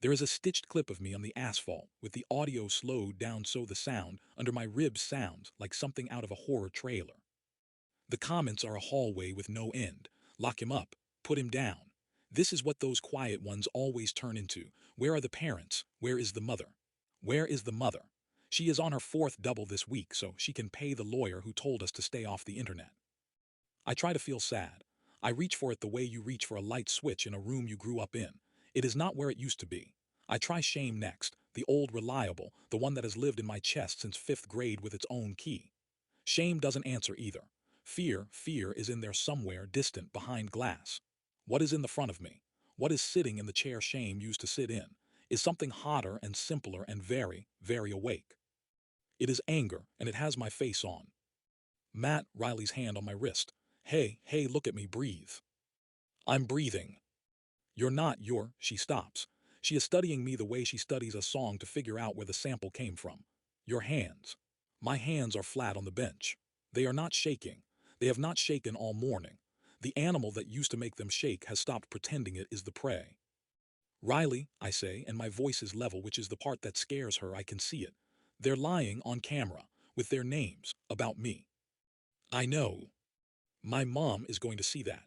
There is a stitched clip of me on the asphalt with the audio slowed down so the sound under my ribs sounds like something out of a horror trailer. The comments are a hallway with no end. Lock him up. Put him down. This is what those quiet ones always turn into. Where are the parents? Where is the mother? Where is the mother? She is on her fourth double this week so she can pay the lawyer who told us to stay off the internet. I try to feel sad. I reach for it the way you reach for a light switch in a room you grew up in. It is not where it used to be. I try shame next, the old reliable, the one that has lived in my chest since 5th grade with its own key. Shame doesn't answer either. Fear is in there somewhere distant behind glass. What is in the front of me? What is sitting in the chair shame used to sit in? Is something hotter and simpler and very, very awake. It is anger, and it has my face on. Matt, Riley's hand on my wrist. Hey, look at me, breathe. I'm breathing. She stops. She is studying me the way she studies a song to figure out where the sample came from. Your hands. My hands are flat on the bench. They are not shaking. They have not shaken all morning. The animal that used to make them shake has stopped pretending it is the prey. Riley, I say, and my voice is level, which is the part that scares her. I can see it. They're lying on camera, with their names, about me. I know. My mom is going to see that.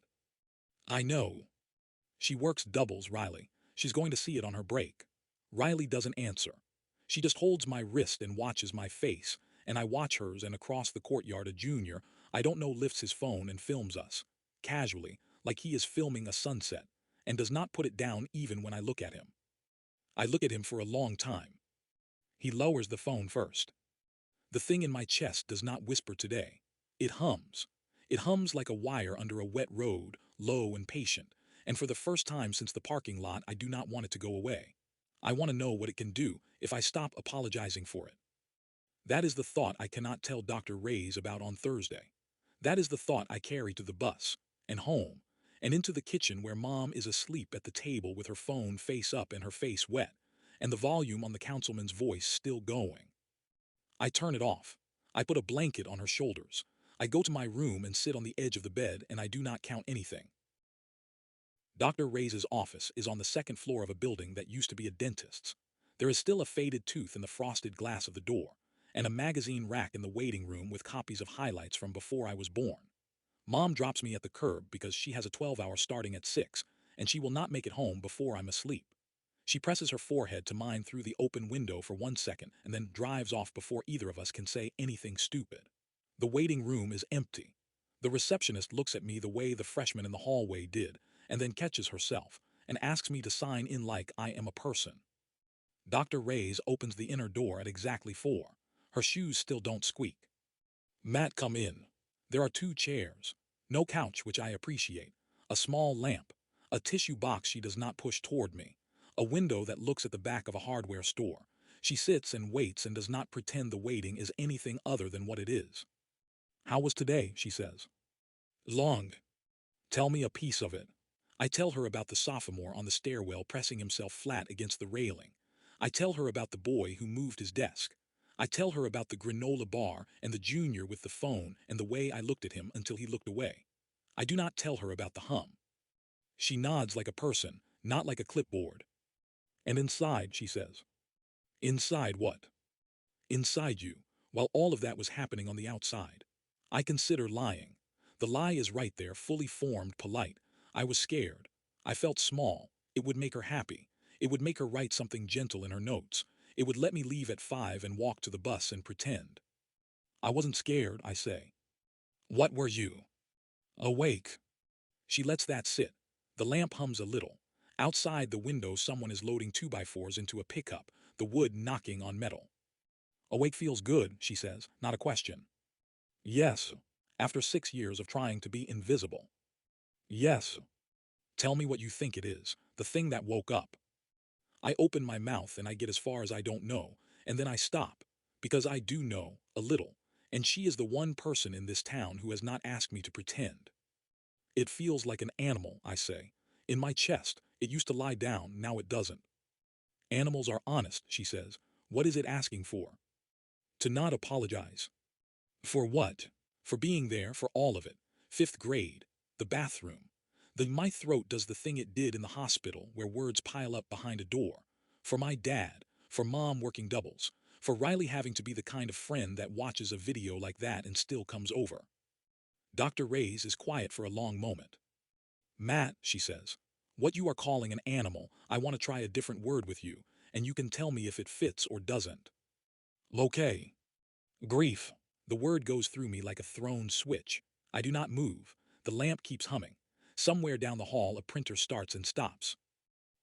I know. She works doubles, Riley. She's going to see it on her break. Riley doesn't answer. She just holds my wrist and watches my face, and I watch hers, and across the courtyard a junior, I don't know, lifts his phone and films us, casually, like he is filming a sunset, and does not put it down even when I look at him. I look at him for a long time. He lowers the phone first. The thing in my chest does not whisper today. It hums. It hums like a wire under a wet road, low and patient, and for the first time since the parking lot I do not want it to go away. I want to know what it can do if I stop apologizing for it. That is the thought I cannot tell Dr. Reyes about on Thursday. That is the thought I carry to the bus, and home, and into the kitchen where Mom is asleep at the table with her phone face up and her face wet, and the volume on the councilman's voice still going. I turn it off. I put a blanket on her shoulders. I go to my room and sit on the edge of the bed, and I do not count anything. Dr. Reyes' office is on the second floor of a building that used to be a dentist's. There is still a faded tooth in the frosted glass of the door, and a magazine rack in the waiting room with copies of highlights from before I was born. Mom drops me at the curb because she has a 12-hour starting at 6, and she will not make it home before I'm asleep. She presses her forehead to mine through the open window for 1 second and then drives off before either of us can say anything stupid. The waiting room is empty. The receptionist looks at me the way the freshman in the hallway did, and then catches herself and asks me to sign in like I am a person. Dr. Reyes opens the inner door at exactly 4. Her shoes still don't squeak. Matt, come in. There are 2 chairs. No couch, which I appreciate. A small lamp. A tissue box she does not push toward me. A window that looks at the back of a hardware store. She sits and waits and does not pretend the waiting is anything other than what it is. How was today, she says. Long. Tell me a piece of it. I tell her about the sophomore on the stairwell pressing himself flat against the railing. I tell her about the boy who moved his desk. I tell her about the granola bar and the junior with the phone and the way I looked at him until he looked away. I do not tell her about the hum. She nods like a person, not like a clipboard. And inside, she says. Inside what? Inside you, while all of that was happening on the outside. I consider lying. The lie is right there, fully formed, polite. I was scared. I felt small. It would make her happy. It would make her write something gentle in her notes. It would let me leave at 5 and walk to the bus and pretend. I wasn't scared, I say. What were you? Awake. She lets that sit. The lamp hums a little. Outside the window someone is loading 2x4s into a pickup, the wood knocking on metal. Awake feels good, she says, not a question. Yes, after 6 years of trying to be invisible. Yes. Tell me what you think it is, the thing that woke up. I open my mouth and I get as far as I don't know, and then I stop, because I do know, a little, and she is the one person in this town who has not asked me to pretend. It feels like an animal, I say. In my chest, it used to lie down, now it doesn't. Animals are honest, she says. What is it asking for? To not apologize. For what? For being there for all of it. Fifth grade. The bathroom. My throat does the thing it did in the hospital where words pile up behind a door. For my dad. For mom working doubles. For Riley having to be the kind of friend that watches a video like that and still comes over. Dr. Reyes is quiet for a long moment. Matt, she says, what you are calling an animal, I want to try a different word with you, and you can tell me if it fits or doesn't. Loque. Grief. The word goes through me like a thrown switch. I do not move. The lamp keeps humming. Somewhere down the hall a printer starts and stops.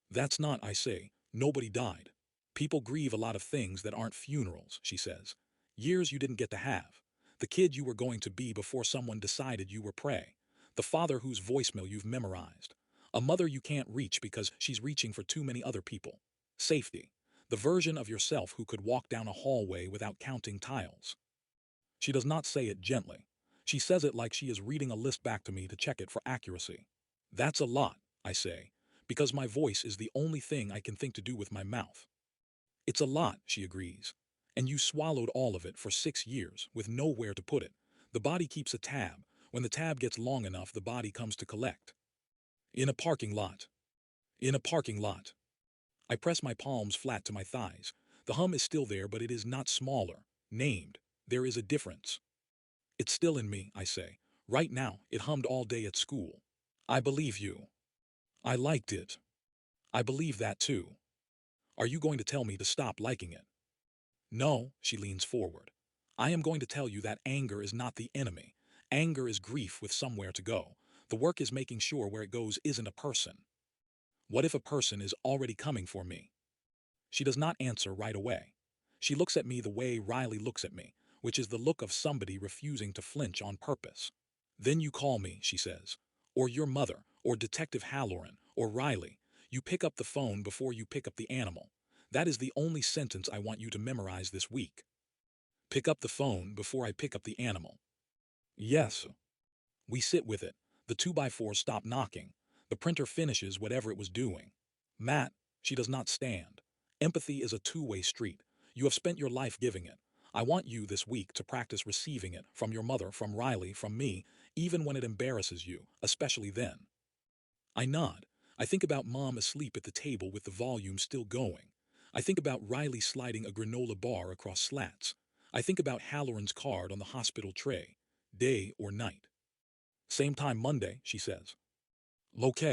That's not, I say. Nobody died. People grieve a lot of things that aren't funerals, she says. Years you didn't get to have. The kid you were going to be before someone decided you were prey. The father whose voicemail you've memorized. A mother you can't reach because she's reaching for too many other people. Safety. The version of yourself who could walk down a hallway without counting tiles. She does not say it gently. She says it like she is reading a list back to me to check it for accuracy. That's a lot, I say, because my voice is the only thing I can think to do with my mouth. It's a lot, she agrees. And you swallowed all of it for 6 years with nowhere to put it. The body keeps a tab. When the tab gets long enough, the body comes to collect. In a parking lot. In a parking lot. I press my palms flat to my thighs. The hum is still there, but it is not smaller. Named. There is a difference. It's still in me, I say. Right now, it hummed all day at school. I believe you. I liked it. I believe that too. Are you going to tell me to stop liking it? No, she leans forward. I am going to tell you that anger is not the enemy. Anger is grief with somewhere to go. The work is making sure where it goes isn't a person. What if a person is already coming for me? She does not answer right away. She looks at me the way Riley looks at me, which is the look of somebody refusing to flinch on purpose. Then you call me, she says, or your mother, or Detective Halloran, or Riley. You pick up the phone before you pick up the animal. That is the only sentence I want you to memorize this week. Pick up the phone before I pick up the animal. Yes. We sit with it. The 2x4 stop knocking. The printer finishes whatever it was doing. Matt, she does not stand. Empathy is a two-way street. You have spent your life giving it. I want you this week to practice receiving it from your mother, from Riley, from me, even when it embarrasses you, especially then. I nod. I think about Mom asleep at the table with the volume still going. I think about Riley sliding a granola bar across slats. I think about Halloran's card on the hospital tray. Day or night. Same time Monday, she says. Loque.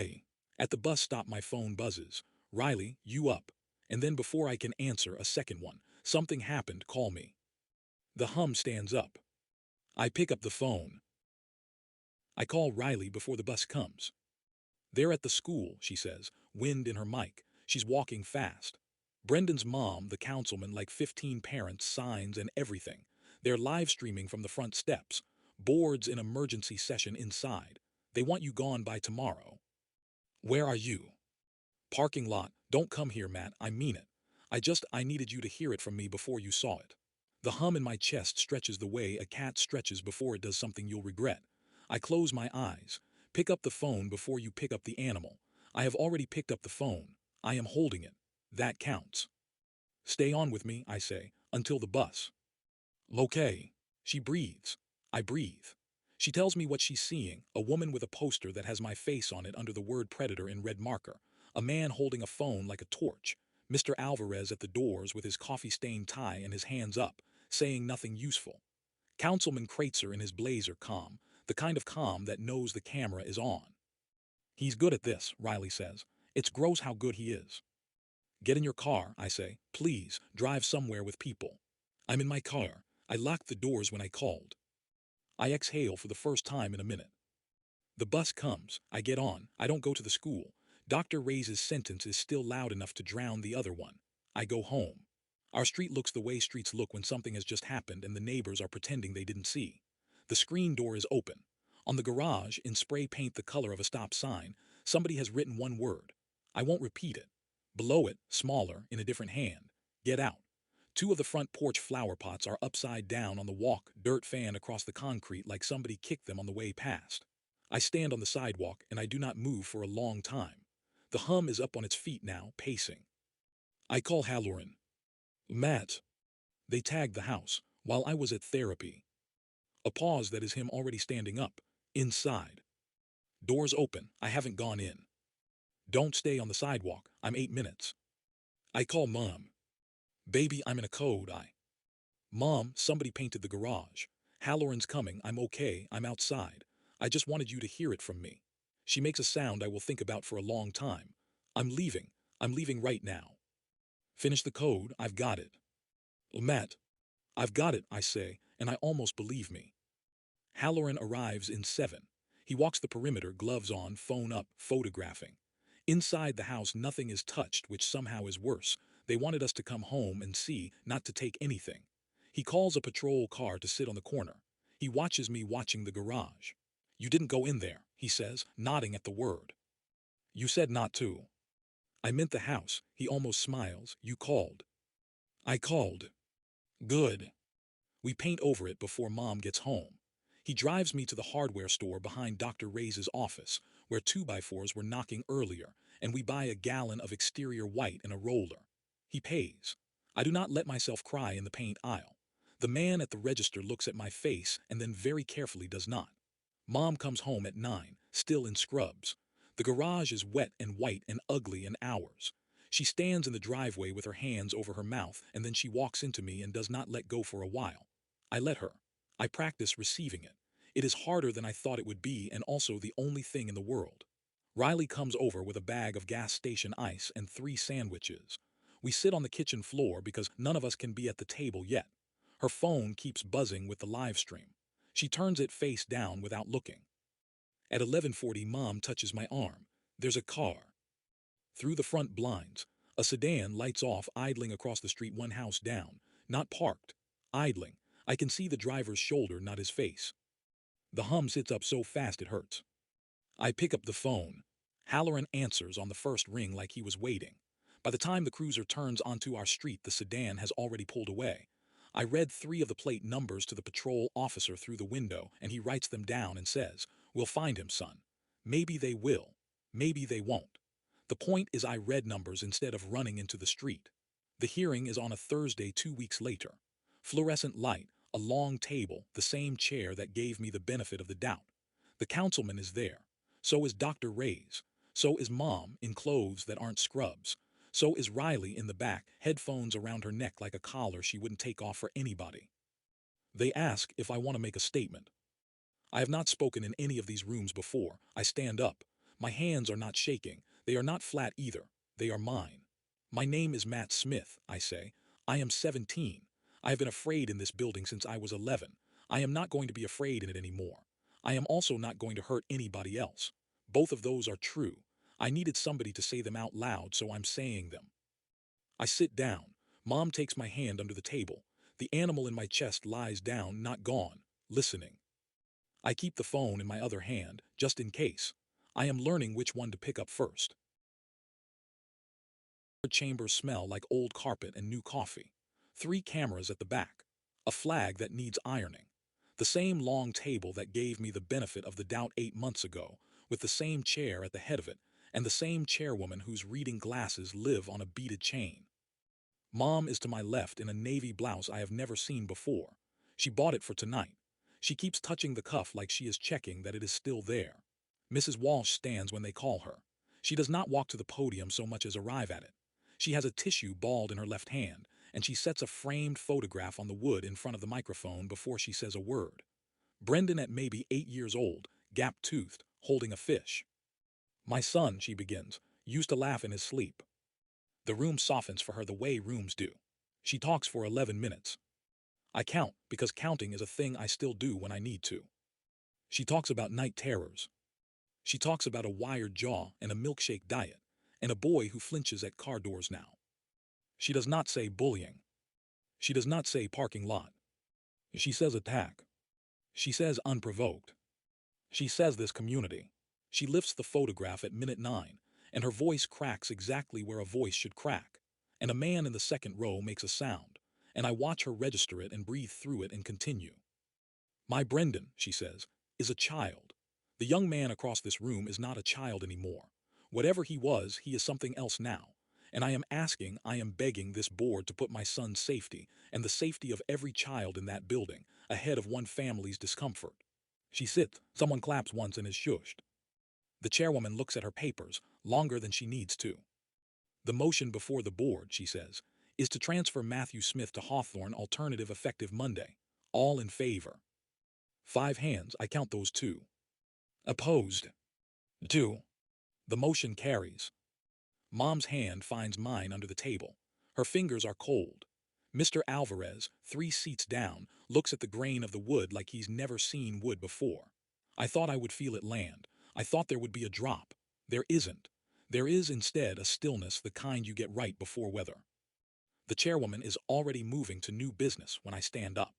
At the bus stop my phone buzzes. Riley, you up. And then before I can answer, a second one. Something happened, call me. The hum stands up. I pick up the phone. I call Riley before the bus comes. They're at the school, she says, wind in her mic. She's walking fast. Brendan's mom, the councilman, like 15 parents, signs and everything. They're live streaming from the front steps. Boards in emergency session inside. They want you gone by tomorrow. Where are you? Parking lot. Don't come here, Matt. I mean it. I needed you to hear it from me before you saw it. The hum in my chest stretches the way a cat stretches before it does something you'll regret. I close my eyes. Pick up the phone before you pick up the animal. I have already picked up the phone. I am holding it. That counts. Stay on with me, I say, until the bus. Loque. She breathes. I breathe. She tells me what she's seeing, a woman with a poster that has my face on it under the word predator in red marker, a man holding a phone like a torch, Mr. Alvarez at the doors with his coffee-stained tie and his hands up, saying nothing useful. Councilman Kreitzer in his blazer calm, the kind of calm that knows the camera is on. He's good at this, Riley says. It's gross how good he is. Get in your car, I say. Please, drive somewhere with people. I'm in my car. I locked the doors when I called. I exhale for the first time in a minute. The bus comes. I get on. I don't go to the school. Dr. Reyes' sentence is still loud enough to drown the other one. I go home. Our street looks the way streets look when something has just happened and the neighbors are pretending they didn't see. The screen door is open. On the garage, in spray paint the color of a stop sign, somebody has written one word. I won't repeat it. Below it, smaller, in a different hand, get out. Two of the front porch flower pots are upside down on the walk, dirt fan across the concrete like somebody kicked them on the way past. I stand on the sidewalk and I do not move for a long time. The hum is up on its feet now, pacing. I call Halloran. Matt. They tagged the house, while I was at therapy. A pause that is him already standing up. Inside. Doors open, I haven't gone in. Don't stay on the sidewalk, I'm 8 minutes. I call Mom. Baby, I'm in a code, Mom, somebody painted the garage. Halloran's coming, I'm okay, I'm outside. I just wanted you to hear it from me. She makes a sound I will think about for a long time. I'm leaving right now. Finish the code, I've got it. Matt. I've got it, I say, and I almost believe me. Halloran arrives in 7. He walks the perimeter, gloves on, phone up, photographing. Inside the house nothing is touched, which somehow is worse. They wanted us to come home and see, not to take anything. He calls a patrol car to sit on the corner. He watches me watching the garage. You didn't go in there, he says, nodding at the word. You said not to. I meant the house, he almost smiles. You called. I called. Good. We paint over it before Mom gets home. He drives me to the hardware store behind Dr. Ray's office, where 2x4s were knocking earlier, and we buy a gallon of exterior white and a roller. He pays. I do not let myself cry in the paint aisle. The man at the register looks at my face and then very carefully does not. Mom comes home at 9, still in scrubs. The garage is wet and white and ugly in hours. She stands in the driveway with her hands over her mouth, and then she walks into me and does not let go for a while. I let her. I practice receiving it. It is harder than I thought it would be, and also the only thing in the world. Riley comes over with a bag of gas station ice and 3 sandwiches. We sit on the kitchen floor because none of us can be at the table yet. Her phone keeps buzzing with the live stream. She turns it face down without looking. At 11:40, Mom touches my arm. There's a car. Through the front blinds, a sedan lights off, idling across the street, one house down. Not parked. Idling. I can see the driver's shoulder, not his face. The hum sits up so fast it hurts. I pick up the phone. Halloran answers on the first ring like he was waiting. By the time the cruiser turns onto our street, the sedan has already pulled away. I read 3 of the plate numbers to the patrol officer through the window, and he writes them down and says, "We'll find him, son. Maybe they will. Maybe they won't." The point is I read numbers instead of running into the street. The hearing is on a Thursday 2 weeks later. Fluorescent light, a long table, the same chair that gave me the benefit of the doubt. The councilman is there. So is Dr. Ray's. So is Mom, in clothes that aren't scrubs. So is Riley in the back, headphones around her neck like a collar she wouldn't take off for anybody. They ask if I want to make a statement. I have not spoken in any of these rooms before. I stand up. My hands are not shaking. They are not flat either. They are mine. My name is Matt Smith, I say. I am 17. I have been afraid in this building since I was 11. I am not going to be afraid in it anymore. I am also not going to hurt anybody else. Both of those are true. I needed somebody to say them out loud, so I'm saying them. I sit down. Mom takes my hand under the table. The animal in my chest lies down, not gone, listening. I keep the phone in my other hand, just in case. I am learning which one to pick up first. Chambers smell like old carpet and new coffee. 3 cameras at the back. A flag that needs ironing. The same long table that gave me the benefit of the doubt 8 months ago, with the same chair at the head of it, and the same chairwoman whose reading glasses live on a beaded chain. Mom is to my left in a navy blouse I have never seen before. She bought it for tonight. She keeps touching the cuff like she is checking that it is still there. Mrs. Walsh stands when they call her. She does not walk to the podium so much as arrive at it. She has a tissue balled in her left hand, and she sets a framed photograph on the wood in front of the microphone before she says a word. Brendan, at maybe 8 years old, gap-toothed, holding a fish. My son, she begins, used to laugh in his sleep. The room softens for her the way rooms do. She talks for 11 minutes. I count, because counting is a thing I still do when I need to. She talks about night terrors. She talks about a wired jaw and a milkshake diet, and a boy who flinches at car doors now. She does not say bullying. She does not say parking lot. She says attack. She says unprovoked. She says this community. She lifts the photograph at minute 9, and her voice cracks exactly where a voice should crack. And a man in the second row makes a sound, and I watch her register it and breathe through it and continue. My Brendan, she says, is a child. The young man across this room is not a child anymore. Whatever he was, he is something else now. And I am begging this board to put my son's safety and the safety of every child in that building ahead of one family's discomfort. She sits, someone claps once and is shushed. The chairwoman looks at her papers, longer than she needs to. The motion before the board, she says, is to transfer Matthew Smith to Hawthorne Alternative effective Monday. All in favor. 5 hands, I count those 2. Opposed. 2. The motion carries. Mom's hand finds mine under the table. Her fingers are cold. Mr. Alvarez, 3 seats down, looks at the grain of the wood like he's never seen wood before. I thought I would feel it land. I thought there would be a drop. There isn't. There is instead a stillness, the kind you get right before weather. The chairwoman is already moving to new business when I stand up.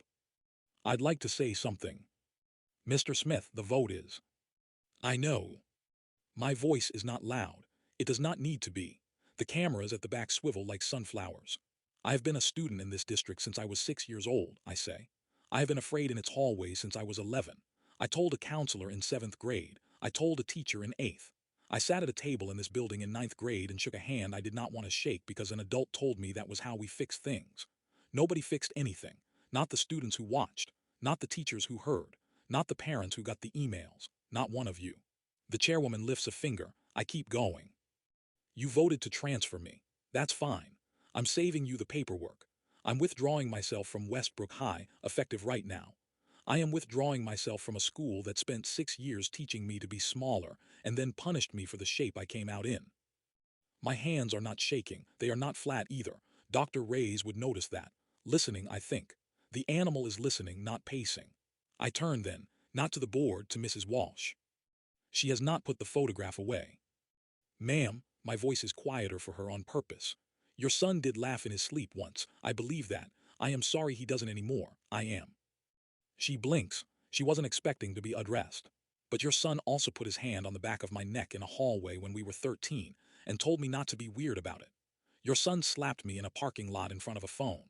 I'd like to say something. Mr. Smith, the vote is. I know. My voice is not loud. It does not need to be. The cameras at the back swivel like sunflowers. I have been a student in this district since I was 6 years old, I say. I have been afraid in its hallways since I was 11. I told a counselor in 7th grade. I told a teacher in 8th. I sat at a table in this building in 9th grade and shook a hand I did not want to shake because an adult told me that was how we fixed things. Nobody fixed anything. Not the students who watched. Not the teachers who heard. Not the parents who got the emails. Not one of you. The chairwoman lifts a finger. I keep going. You voted to transfer me. That's fine. I'm saving you the paperwork. I'm withdrawing myself from Westbrook High, effective right now. I am withdrawing myself from a school that spent 6 years teaching me to be smaller and then punished me for the shape I came out in. My hands are not shaking. They are not flat either. Dr. Reyes would notice that. Listening, I think. The animal is listening, not pacing. I turn then, not to the board, to Mrs. Walsh. She has not put the photograph away. Ma'am, my voice is quieter for her on purpose. Your son did laugh in his sleep once. I believe that. I am sorry he doesn't anymore. I am. She blinks. She wasn't expecting to be addressed. But your son also put his hand on the back of my neck in a hallway when we were 13 and told me not to be weird about it. Your son slapped me in a parking lot in front of a phone.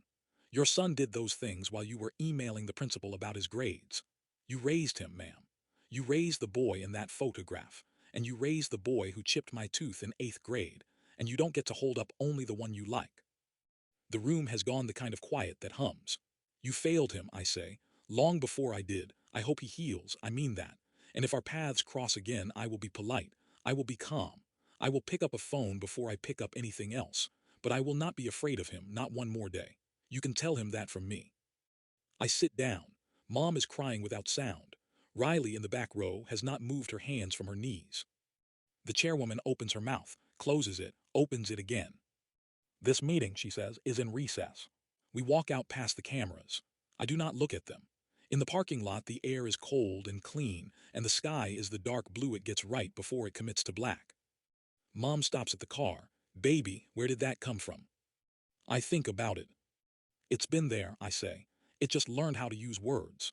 Your son did those things while you were emailing the principal about his grades. You raised him, ma'am. You raised the boy in that photograph, and you raised the boy who chipped my tooth in 8th grade, and you don't get to hold up only the one you like. The room has gone the kind of quiet that hums. You failed him, I say, long before I did. I hope he heals, I mean that. And if our paths cross again, I will be polite. I will be calm. I will pick up a phone before I pick up anything else. But I will not be afraid of him, not one more day. You can tell him that from me. I sit down. Mom is crying without sound. Riley in the back row has not moved her hands from her knees. The chairwoman opens her mouth, closes it, opens it again. This meeting, she says, is in recess. We walk out past the cameras. I do not look at them. In the parking lot, the air is cold and clean, and the sky is the dark blue it gets right before it commits to black. Mom stops at the car. Baby, where did that come from? I think about it. It's been there, I say. It just learned how to use words.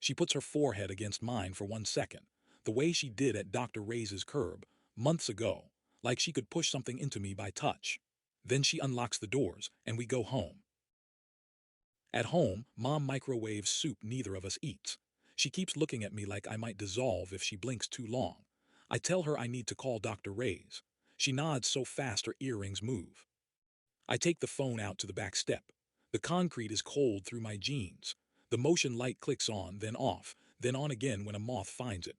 She puts her forehead against mine for 1 second, the way she did at Dr. Reyes's curb, months ago, like she could push something into me by touch. Then she unlocks the doors, and we go home. At home, Mom microwaves soup neither of us eats. She keeps looking at me like I might dissolve if she blinks too long. I tell her I need to call Dr. Reyes. She nods so fast her earrings move. I take the phone out to the back step. The concrete is cold through my jeans. The motion light clicks on, then off, then on again when a moth finds it.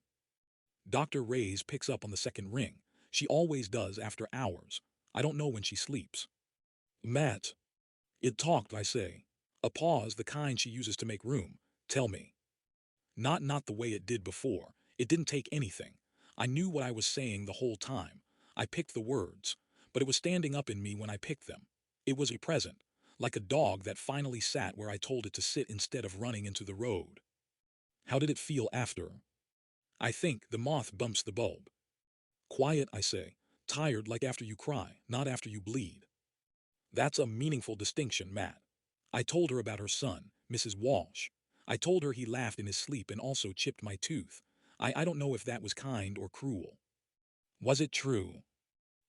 Dr. Reyes picks up on the second ring. She always does after hours. I don't know when she sleeps. Matt. It talked, I say. A pause, the kind she uses to make room. Tell me. Not the way it did before. It didn't take anything. I knew what I was saying the whole time. I picked the words. But it was standing up in me when I picked them. It was a present. Like a dog that finally sat where I told it to sit instead of running into the road. How did it feel after? I think the moth bumps the bulb. Quiet, I say. Tired like after you cry, not after you bleed. That's a meaningful distinction, Matt. I told her about her son, Mrs. Walsh. I told her he laughed in his sleep and also chipped my tooth. I don't know if that was kind or cruel. Was it true?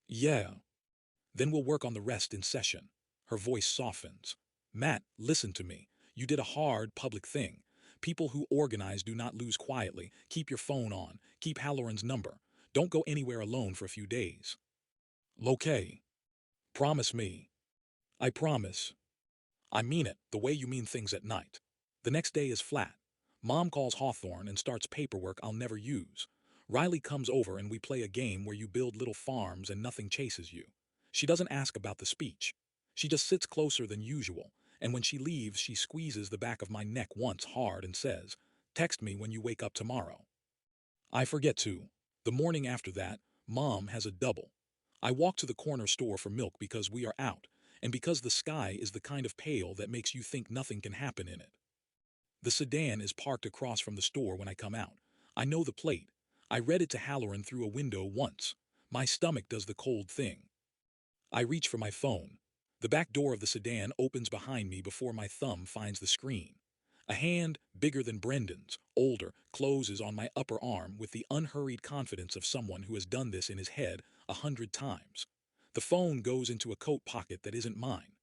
Yeah. Then we'll work on the rest in session. Her voice softens. Matt, listen to me. You did a hard, public thing. People who organize do not lose quietly. Keep your phone on. Keep Halloran's number. Don't go anywhere alone for a few days. Okay. Promise me. I promise. I mean it, the way you mean things at night. The next day is flat. Mom calls Hawthorne and starts paperwork I'll never use. Riley comes over and we play a game where you build little farms and nothing chases you. She doesn't ask about the speech. She just sits closer than usual, and when she leaves, she squeezes the back of my neck once hard and says, "Text me when you wake up tomorrow." I forget to. The morning after that, Mom has a double. I walk to the corner store for milk because we are out, and because the sky is the kind of pale that makes you think nothing can happen in it. The sedan is parked across from the store when I come out. I know the plate. I read it to Halloran through a window once. My stomach does the cold thing. I reach for my phone. The back door of the sedan opens behind me before my thumb finds the screen. A hand, bigger than Brendan's, older, closes on my upper arm with the unhurried confidence of someone who has done this in his head 100 times. The phone goes into a coat pocket that isn't mine.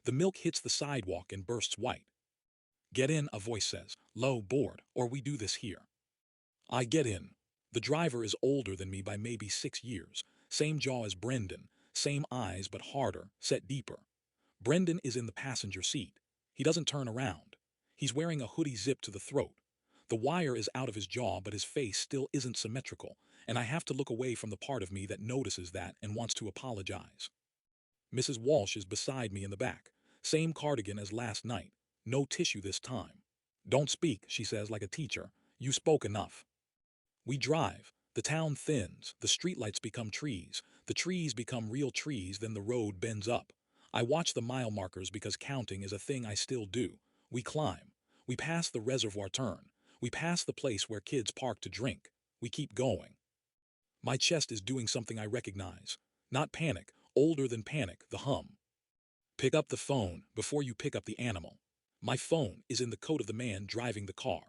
The milk hits the sidewalk and bursts white. Get in, a voice says, low, bored, or we do this here. I get in. The driver is older than me by maybe 6 years. Same jaw as Brendan, same eyes but harder, set deeper. Brendan is in the passenger seat. He doesn't turn around. He's wearing a hoodie zipped to the throat. The wire is out of his jaw, but his face still isn't symmetrical, and I have to look away from the part of me that notices that and wants to apologize. Mrs. Walsh is beside me in the back. Same cardigan as last night. No tissue this time. Don't speak, she says like a teacher. You spoke enough. We drive. The town thins. The streetlights become trees. The trees become real trees, then the road bends up. I watch the mile markers because counting is a thing I still do. We climb. We pass the reservoir turn. We pass the place where kids park to drink. We keep going. My chest is doing something I recognize. Not panic, older than panic, the hum. Pick up the phone before you pick up the animal. My phone is in the coat of the man driving the car.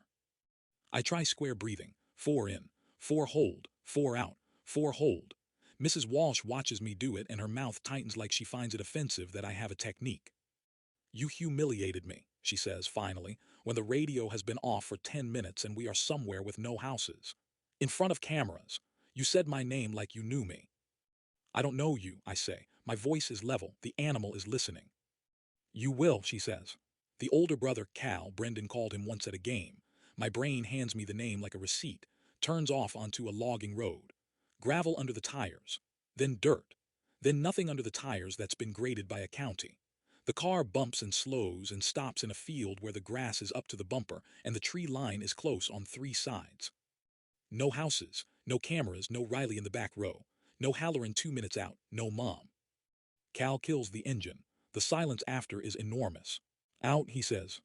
I try square breathing. 4 in, 4 hold, 4 out, 4 hold. Mrs. Walsh watches me do it and her mouth tightens like she finds it offensive that I have a technique. You humiliated me, she says finally, when the radio has been off for 10 minutes and we are somewhere with no houses. In front of cameras. You said my name like you knew me. I don't know you, I say. My voice is level. The animal is listening. You will, she says. The older brother, Cal, Brendan called him once at a game. My brain hands me the name like a receipt, turns off onto a logging road. Gravel under the tires. Then dirt. Then nothing under the tires that's been graded by a county. The car bumps and slows and stops in a field where the grass is up to the bumper and the tree line is close on 3 sides. No houses, no cameras, no Riley in the back row. No Halloran 2 minutes out, no mom. Cal kills the engine. The silence after is enormous. Out, he says.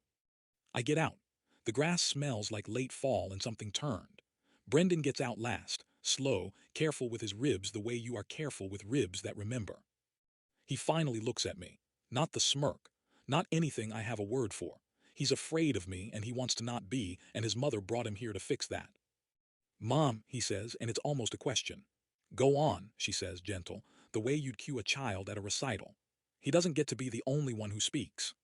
I get out. The grass smells like late fall and something turned. Brendan gets out last, slow, careful with his ribs the way you are careful with ribs that remember. He finally looks at me. Not the smirk. Not anything I have a word for. He's afraid of me and he wants to not be, and his mother brought him here to fix that. Mom, he says, and it's almost a question. Go on, she says, gentle, the way you'd cue a child at a recital. He doesn't get to be the only one who speaks.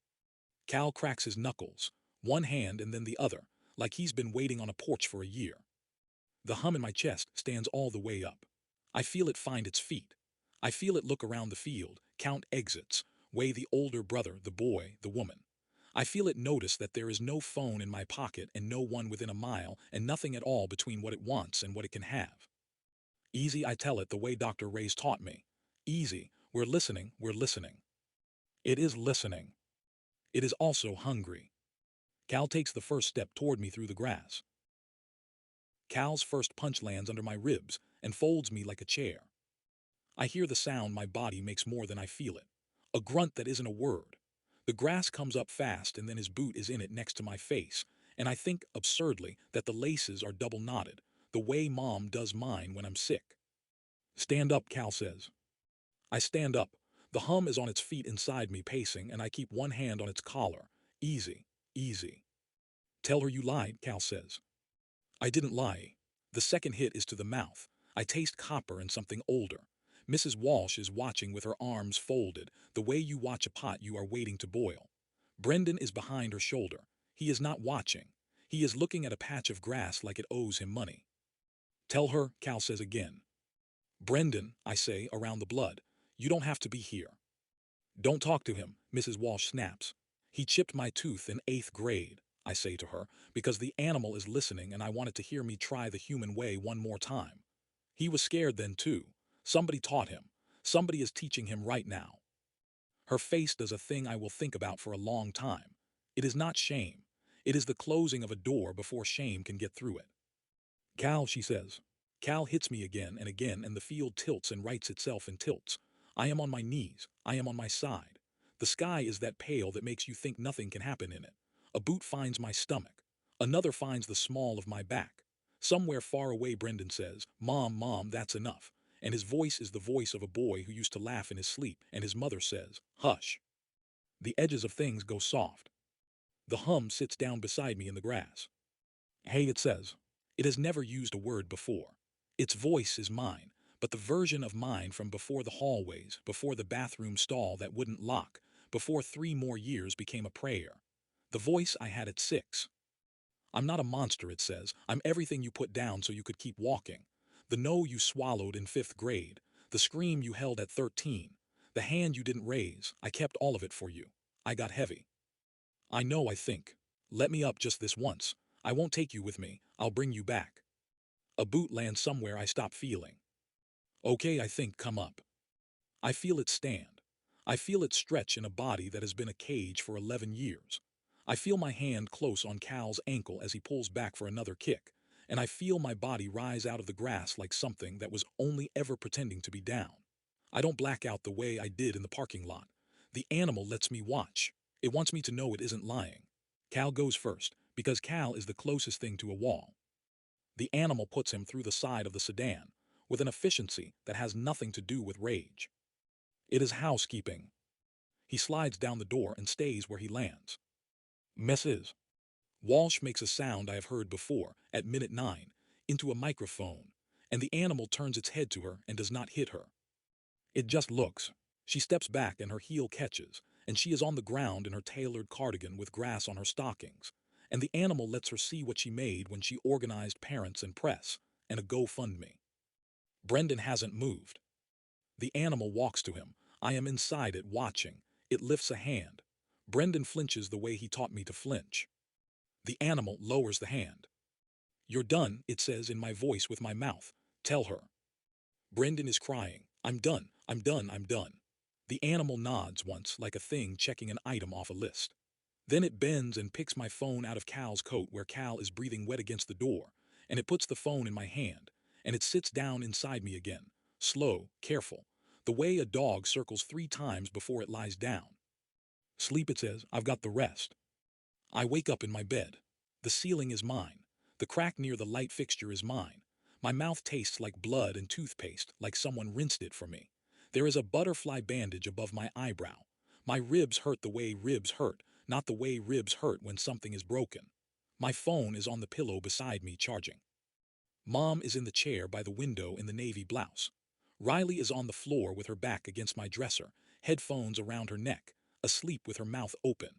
Cal cracks his knuckles, one hand and then the other, like he's been waiting on a porch for a year. The hum in my chest stands all the way up. I feel it find its feet. I feel it look around the field, count exits, weigh the older brother, the boy, the woman. I feel it notice that there is no phone in my pocket and no one within a mile and nothing at all between what it wants and what it can have. Easy, I tell it the way Dr. Ray's taught me. Easy, we're listening, we're listening. It is listening. It is also hungry. Cal takes the first step toward me through the grass. Cal's first punch lands under my ribs and folds me like a chair. I hear the sound my body makes more than I feel it. A grunt that isn't a word. The grass comes up fast and then his boot is in it next to my face, and I think, absurdly, that the laces are double knotted, the way Mom does mine when I'm sick. Stand up, Cal says. I stand up. The hum is on its feet inside me pacing, and I keep one hand on its collar. Easy, easy. Tell her you lied, Cal says. I didn't lie. The second hit is to the mouth. I taste copper and something older. Mrs. Walsh is watching with her arms folded, the way you watch a pot you are waiting to boil. Brendan is behind her shoulder. He is not watching. He is looking at a patch of grass like it owes him money. Tell her, Cal says again. Brendan, I say, around the blood. You don't have to be here. Don't talk to him, Mrs. Walsh snaps. He chipped my tooth in 8th grade, I say to her, because the animal is listening and I wanted to hear me try the human way one more time. He was scared then too. Somebody taught him. Somebody is teaching him right now. Her face does a thing I will think about for a long time. It is not shame. It is the closing of a door before shame can get through it. Cal, she says. Cal hits me again, and the field tilts and rights itself and tilts. I am on my knees. I am on my side. The sky is that pale that makes you think nothing can happen in it. A boot finds my stomach. Another finds the small of my back. Somewhere far away, Brendan says, Mom, Mom, that's enough. And his voice is the voice of a boy who used to laugh in his sleep, and his mother says, Hush. The edges of things go soft. The hum sits down beside me in the grass. Hey, it says. It has never used a word before. Its voice is mine, but the version of mine from before the hallways, before the bathroom stall that wouldn't lock, before 3 more years became a prayer. The voice I had at 6. I'm not a monster, it says. I'm everything you put down so you could keep walking. The no you swallowed in 5th grade, the scream you held at 13, the hand you didn't raise, I kept all of it for you. I got heavy. I know, I think. Let me up just this once. I won't take you with me. I'll bring you back. A boot lands somewhere I stop feeling. Okay, I think, come up. I feel it stand. I feel it stretch in a body that has been a cage for 11 years. I feel my hand close on Cal's ankle as he pulls back for another kick, and I feel my body rise out of the grass like something that was only ever pretending to be down. I don't black out the way I did in the parking lot. The animal lets me watch. It wants me to know it isn't lying. Cal goes first, because Cal is the closest thing to a wall. The animal puts him through the side of the sedan, with an efficiency that has nothing to do with rage. It is housekeeping. He slides down the door and stays where he lands. Mrs. Walsh makes a sound I have heard before, at minute 9, into a microphone, and the animal turns its head to her and does not hit her. It just looks. She steps back and her heel catches, and she is on the ground in her tailored cardigan with grass on her stockings, and the animal lets her see what she made when she organized parents and press, and a GoFundMe. Brendan hasn't moved. The animal walks to him. I am inside it, watching. It lifts a hand. Brendan flinches the way he taught me to flinch. The animal lowers the hand. You're done, it says in my voice with my mouth. Tell her. Brendan is crying. I'm done, I'm done, I'm done. The animal nods once, like a thing checking an item off a list. Then it bends and picks my phone out of Cal's coat where Cal is breathing wet against the door, and it puts the phone in my hand, and it sits down inside me again, slow, careful, the way a dog circles 3 times before it lies down. Sleep, it says, I've got the rest. I wake up in my bed. The ceiling is mine. The crack near the light fixture is mine. My mouth tastes like blood and toothpaste, like someone rinsed it for me. There is a butterfly bandage above my eyebrow. My ribs hurt the way ribs hurt, not the way ribs hurt when something is broken. My phone is on the pillow beside me charging. Mom is in the chair by the window in the navy blouse. Riley is on the floor with her back against my dresser, headphones around her neck, asleep with her mouth open.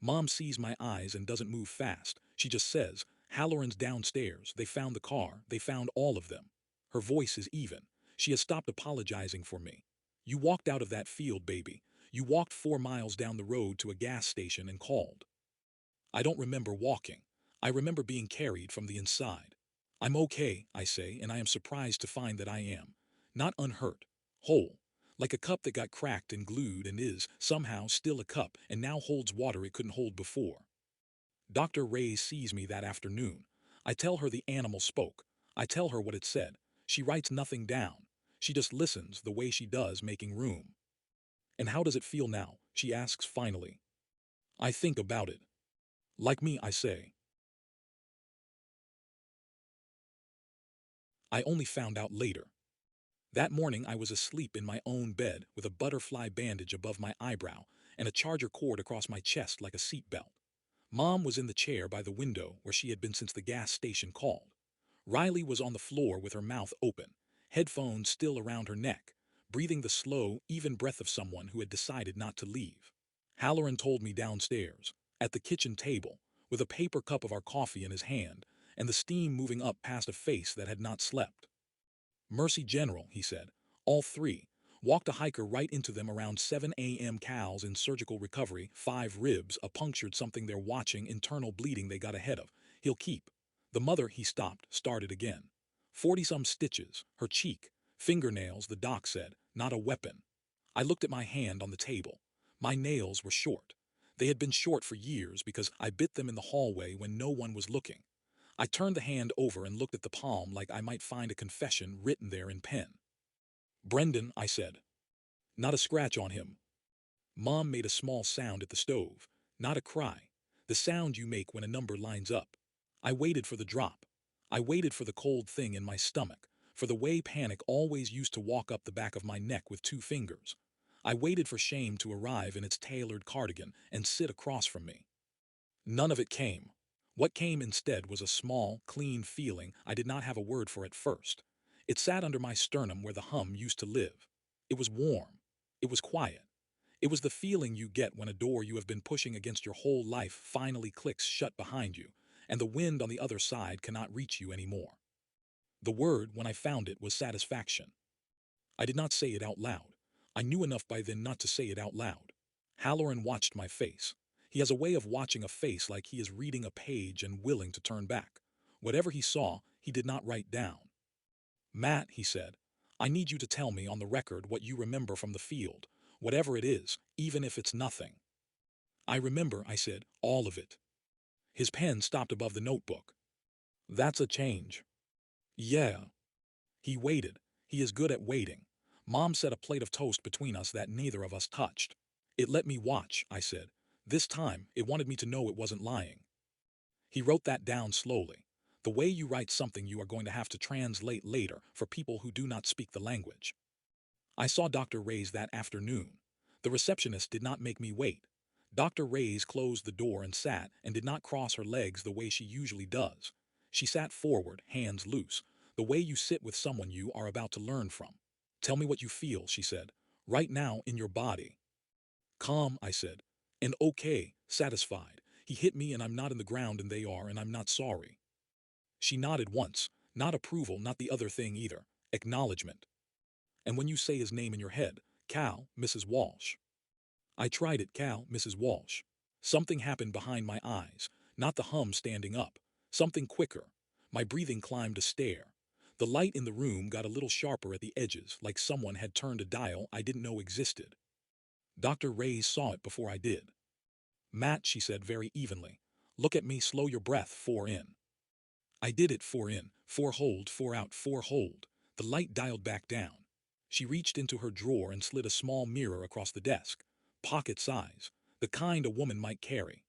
Mom sees my eyes and doesn't move fast. She just says, Halloran's downstairs. They found the car. They found all of them. Her voice is even. She has stopped apologizing for me. You walked out of that field, baby. You walked 4 miles down the road to a gas station and called. I don't remember walking. I remember being carried from the inside. I'm okay, I say, and I am surprised to find that I am. Not unhurt. Whole. Like a cup that got cracked and glued and is, somehow, still a cup and now holds water it couldn't hold before. Dr. Ray sees me that afternoon. I tell her the animal spoke. I tell her what it said. She writes nothing down. She just listens the way she does, making room. And how does it feel now? She asks finally. I think about it. Like me, I say. I only found out later. That morning I was asleep in my own bed with a butterfly bandage above my eyebrow and a charger cord across my chest like a seat belt. Mom was in the chair by the window where she had been since the gas station called. Riley was on the floor with her mouth open, headphones still around her neck, breathing the slow, even breath of someone who had decided not to leave. Halloran told me downstairs, at the kitchen table, with a paper cup of our coffee in his hand, and the steam moving up past a face that had not slept. Mercy General, he said. All three. Walked a hiker right into them around 7 a.m. Cows in surgical recovery, 5 ribs, a punctured something they're watching, internal bleeding they got ahead of. He'll keep. The mother, he stopped, started again. 40-some stitches, her cheek, fingernails, the doc said, not a weapon. I looked at my hand on the table. My nails were short. They had been short for years because I bit them in the hallway when no one was looking. I turned the hand over and looked at the palm like I might find a confession written there in pen. Brendan, I said. Not a scratch on him. Mom made a small sound at the stove. Not a cry. The sound you make when a number lines up. I waited for the drop. I waited for the cold thing in my stomach, for the way panic always used to walk up the back of my neck with 2 fingers. I waited for shame to arrive in its tailored cardigan and sit across from me. None of it came. What came instead was a small, clean feeling I did not have a word for at first. It sat under my sternum where the hum used to live. It was warm. It was quiet. It was the feeling you get when a door you have been pushing against your whole life finally clicks shut behind you, and the wind on the other side cannot reach you anymore. The word, when I found it, was satisfaction. I did not say it out loud. I knew enough by then not to say it out loud. Halloran watched my face. He has a way of watching a face like he is reading a page and willing to turn back. Whatever he saw, he did not write down. Matt, he said, I need you to tell me on the record what you remember from the field, whatever it is, even if it's nothing. I remember, I said, all of it. His pen stopped above the notebook. That's a change. Yeah. He waited. He is good at waiting. Mom set a plate of toast between us that neither of us touched. It let me watch, I said. This time, it wanted me to know it wasn't lying. He wrote that down slowly. The way you write something you are going to have to translate later for people who do not speak the language. I saw Dr. Reyes that afternoon. The receptionist did not make me wait. Dr. Reyes closed the door and sat and did not cross her legs the way she usually does. She sat forward, hands loose, the way you sit with someone you are about to learn from. Tell me what you feel, she said, right now in your body. Calm, I said, and okay, satisfied. He hit me and I'm not in the ground and they are and I'm not sorry. She nodded once, not approval, not the other thing either, acknowledgement. And when you say his name in your head, Cal, Mrs. Walsh. I tried it, Cal, Mrs. Walsh. Something happened behind my eyes, not the hum standing up. Something quicker. My breathing climbed a stair. The light in the room got a little sharper at the edges, like someone had turned a dial I didn't know existed. Dr. Reyes saw it before I did. Matt, she said very evenly, look at me, slow your breath, 4 in. I did it, 4 in, 4 hold, 4 out, 4 hold. The light dialed back down. She reached into her drawer and slid a small mirror across the desk, pocket size, the kind a woman might carry.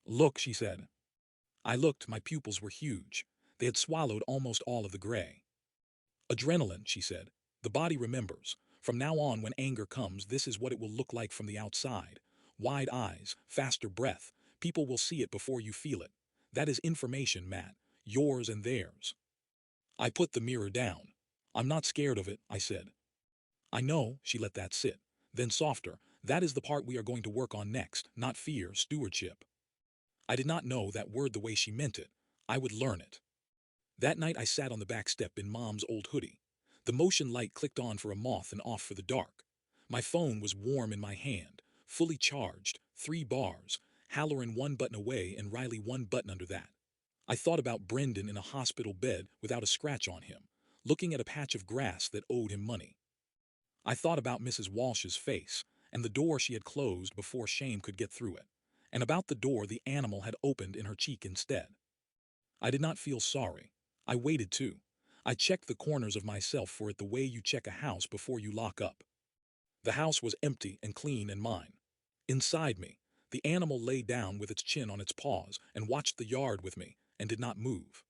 Look, she said. I looked, my pupils were huge. They had swallowed almost all of the gray. Adrenaline, she said. The body remembers. From now on, when anger comes, this is what it will look like from the outside. Wide eyes, faster breath. People will see it before you feel it. That is information, Matt. Yours and theirs. I put the mirror down. I'm not scared of it, I said. I know, she let that sit. Then softer, that is the part we are going to work on next, not fear, stewardship. I did not know that word the way she meant it. I would learn it. That night I sat on the back step in Mom's old hoodie. The motion light clicked on for a moth and off for the dark. My phone was warm in my hand, fully charged, 3 bars, Halloran 1 button away and Riley 1 button under that. I thought about Brendan in a hospital bed without a scratch on him, looking at a patch of grass that owed him money. I thought about Mrs. Walsh's face, and the door she had closed before shame could get through it, and about the door the animal had opened in her cheek instead. I did not feel sorry. I waited too. I checked the corners of myself for it the way you check a house before you lock up. The house was empty and clean and mine. Inside me, the animal lay down with its chin on its paws and watched the yard with me and did not move.